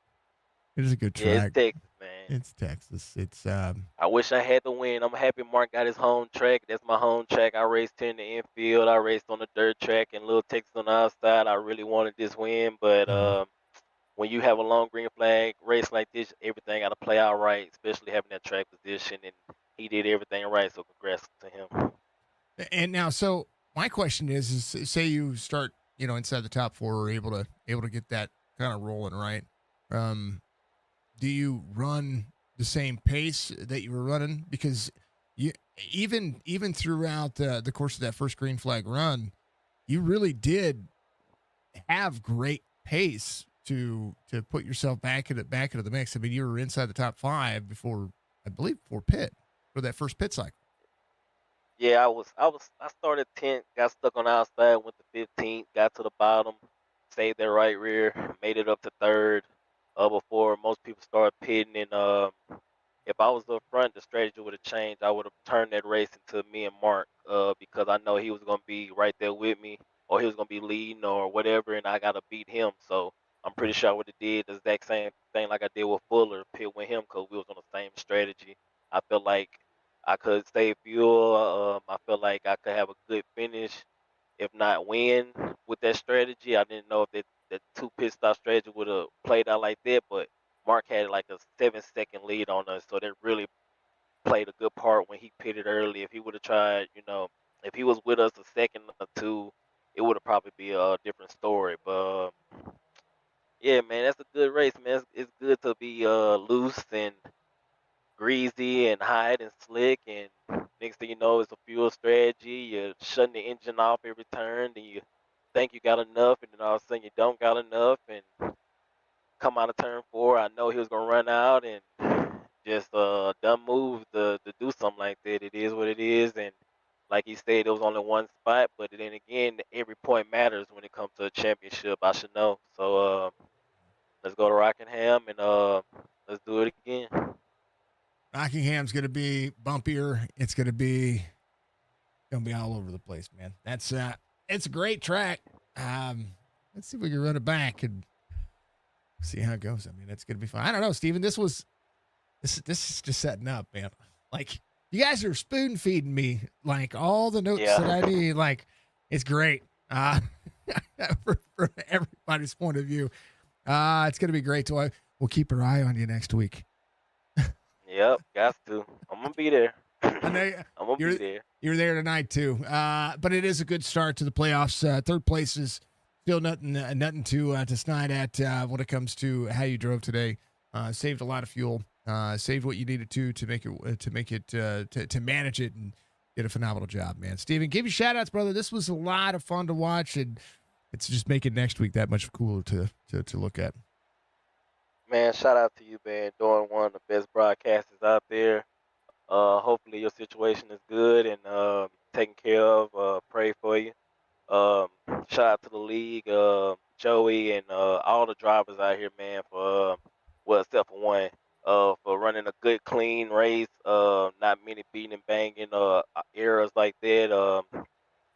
It is a good Yeah, it's track. Texas, man. It's Texas. It's I wish I had the win. I'm happy Mark got his home track. That's my home track. I raced here in the infield. I raced on the dirt track and Little Texas on the outside. I really wanted this win, but when you have a long green flag race like this, everything got to play out right, especially having that track position. And he did everything right, so congrats to him. And now, so my question is say you start, inside the top four, or able to get that kind of rolling, right? Do you run the same pace that you were running? Because you even throughout the course of that first green flag run, you really did have great pace to put yourself back into the mix. I mean, you were inside the top five before, I believe, before pit for that first pit cycle. Yeah, I started 10th, got stuck on the outside, went to 15th, got to the bottom, saved that right rear, made it up to third. Before most people started pitting, and if I was up front, the strategy would have changed. I would have turned that race into me and Mark, because I know he was gonna be right there with me, or he was gonna be leading or whatever, and I gotta beat him. So I'm pretty sure I would have did the exact same thing like I did with Fuller, pit with him, because we was on the same strategy. I felt like I could save fuel. I felt like I could have a good finish, if not win, with that strategy. I didn't know if the two pit stop strategy would have played out like that, but Mark had like a 7-second lead on us, so that really played a good part when he pitted early. If he would have tried, if he was with us a second or two, it would have probably be a different story. But yeah, man, that's a good race, man. It's good to be loose and greasy and hot and slick, and next thing you know, it's a fuel strategy. You're shutting the engine off every turn, and you think you got enough, and then all of a sudden you don't got enough, and come out of turn 4. I know he was gonna run out, and just dumb move to do something like that. It is what it is, and like he said, it was only one spot, but then again, every point matters when it comes to a championship. I should know. So let's go to Rockingham, and let's do it again. Rockingham's going to be bumpier. It's going to be all over the place, man. That's it's a great track. Let's see if we can run it back and see how it goes. I mean, it's going to be fun. I don't know, Steven. This is just setting up, man. Like, you guys are spoon feeding me like all the notes that I need. Like, it's great. For everybody's point of view. It's going to be great. So we'll keep our eye on you next week. Yep, got to. I'm gonna be there. I know I'm gonna be there. You're there tonight too. But it is a good start to the playoffs. Third place is still nothing to snide at when it comes to how you drove today. Saved a lot of fuel. Saved what you needed to make it to manage it, and did a phenomenal job, man. Steven, give you shout outs, brother. This was a lot of fun to watch, and it's just making next week that much cooler to look at. Man, shout out to you, man. Doing one of the best broadcasters out there. Hopefully your situation is good and taken care of. Pray for you. Shout out to the league, Joey, and all the drivers out here, man. For well, except for one, for running a good, clean race. Not many beating and banging errors like that.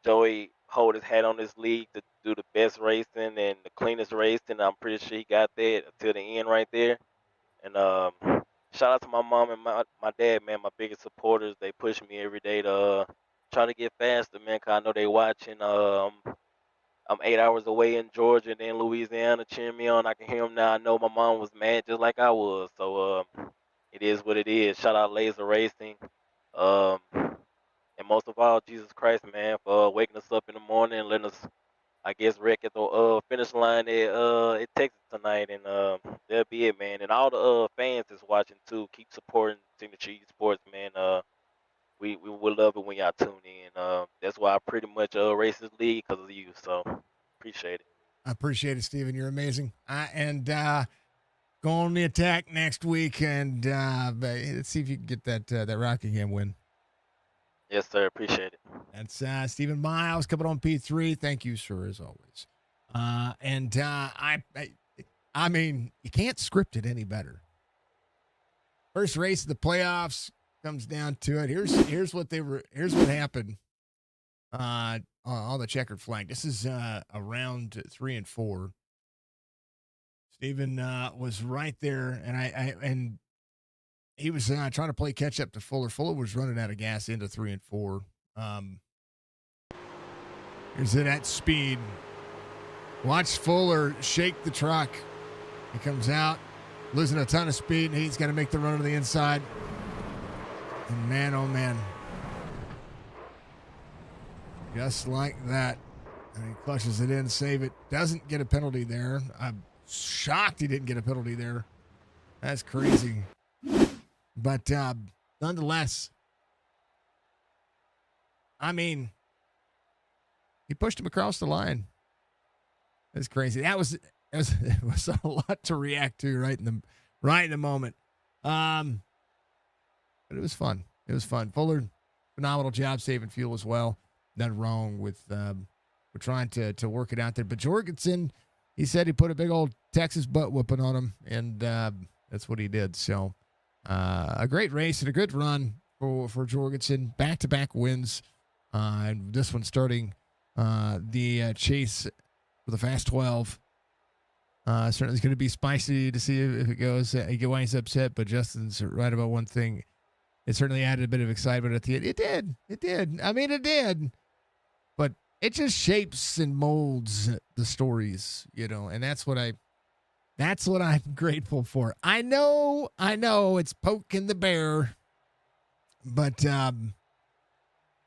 Joey hold his hat on this league to do the best racing and the cleanest racing. I'm pretty sure he got that until the end right there. And shout out to my mom and my dad, man, my biggest supporters. They push me every day to try to get faster, man, because I know they watching. I'm 8 hours away in Georgia and then Louisiana cheering me on. I can hear them now. I know my mom was mad just like I was. So it is what it is. Shout out Laser Racing. And most of all, Jesus Christ, man, for waking us up in the morning and letting us, I guess, wreck at the finish line at Texas tonight. And that'll be it, man. And all the fans that's watching, too, keep supporting Signature eSports, man. We will love it when y'all tune in. That's why I pretty much race this league because of you. So appreciate it. I appreciate it, Steven. You're amazing. And go on the attack next week, and let's see if you can get that Rockingham win. Yes, sir. Appreciate it. That's Stephen Miles coming on P3. Thank you, sir, as always. I mean, you can't script it any better. First race of the playoffs comes down to it. Here's what happened on the checkered flag. This is around 3 and 4. Stephen was right there, and he was trying to play catch up to Fuller. Fuller was running out of gas into 3 and 4. Here's it at speed. Watch Fuller shake the truck. He comes out, losing a ton of speed, and he's got to make the run to the inside. And man, oh man. Just like that. And he clutches it in, save it. Doesn't get a penalty there. I'm shocked he didn't get a penalty there. That's crazy. But nonetheless, I mean, he pushed him across the line. That's crazy. It was a lot to react to right in the moment. But it was fun. It was fun. Fuller, phenomenal job saving fuel as well. Nothing wrong with we're trying to work it out there. But Jorgensen, he said he put a big old Texas butt whooping on him, and that's what he did. So a great race and a good run for Jorgensen. Back-to-back wins. And this one starting the chase for the Fast 12. Certainly it's going to be spicy to see if it goes. Why he's upset, but Justin's right about one thing. It certainly added a bit of excitement at the end. It did. I mean, it did. But it just shapes and molds the stories, and that's what I'm grateful for. I know it's poking the bear, but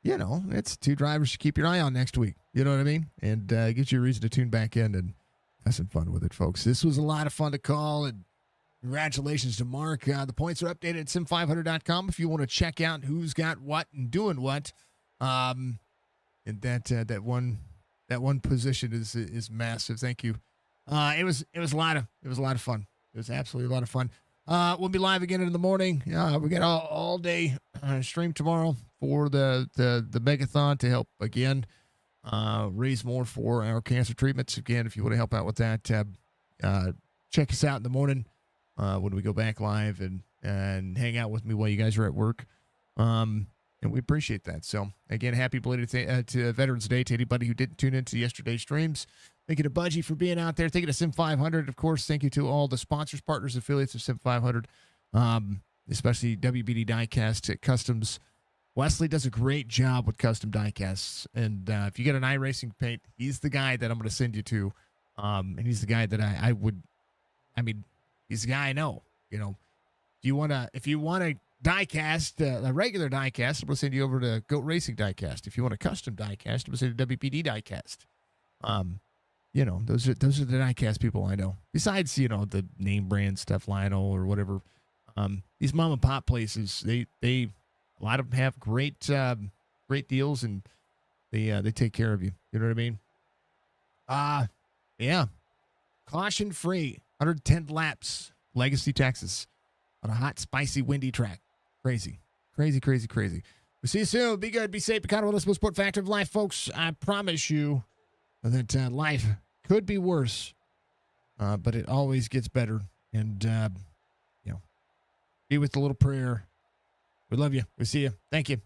it's two drivers to keep your eye on next week. You know what I mean? And gives you a reason to tune back in and have some fun with it, folks. This was a lot of fun to call, and congratulations to Mark. The points are updated at sim500.com if you want to check out who's got what and doing what. And that one position is massive. Thank you. It was a lot of fun. It was absolutely a lot of fun. We'll be live again in the morning. We got all day stream tomorrow for the megathon to help again raise more for our cancer treatments. Again, if you want to help out with that, check us out in the morning when we go back live and hang out with me while you guys are at work. And we appreciate that. So again, happy belated to Veterans Day to anybody who didn't tune into yesterday's streams. Thank you to Budgie for being out there. Thank you to Sim500, of course. Thank you to all the sponsors, partners, affiliates of Sim500, especially WBD Diecast Customs. Wesley does a great job with custom diecasts. And if you get an iRacing paint, he's the guy that I'm going to send you to. And he's the guy that he's the guy I know. If you want to diecast, a regular diecast, I'm going to send you over to Goat Racing Diecast. If you want a custom diecast, I'm going to send you to WBD Diecast. Those are the diecast people I know. Besides, the name brand stuff, Lionel or whatever. These mom and pop places, they a lot of them have great deals, and they take care of you. You know what I mean? Yeah. Caution free, 110 laps, Legacy, Texas, on a hot, spicy, windy track. Crazy. We'll see you soon. Be good, be safe, be kind of the sport factor of life, folks. I promise you that life could be worse, but it always gets better. And, be with a little prayer. We love you. We see you. Thank you.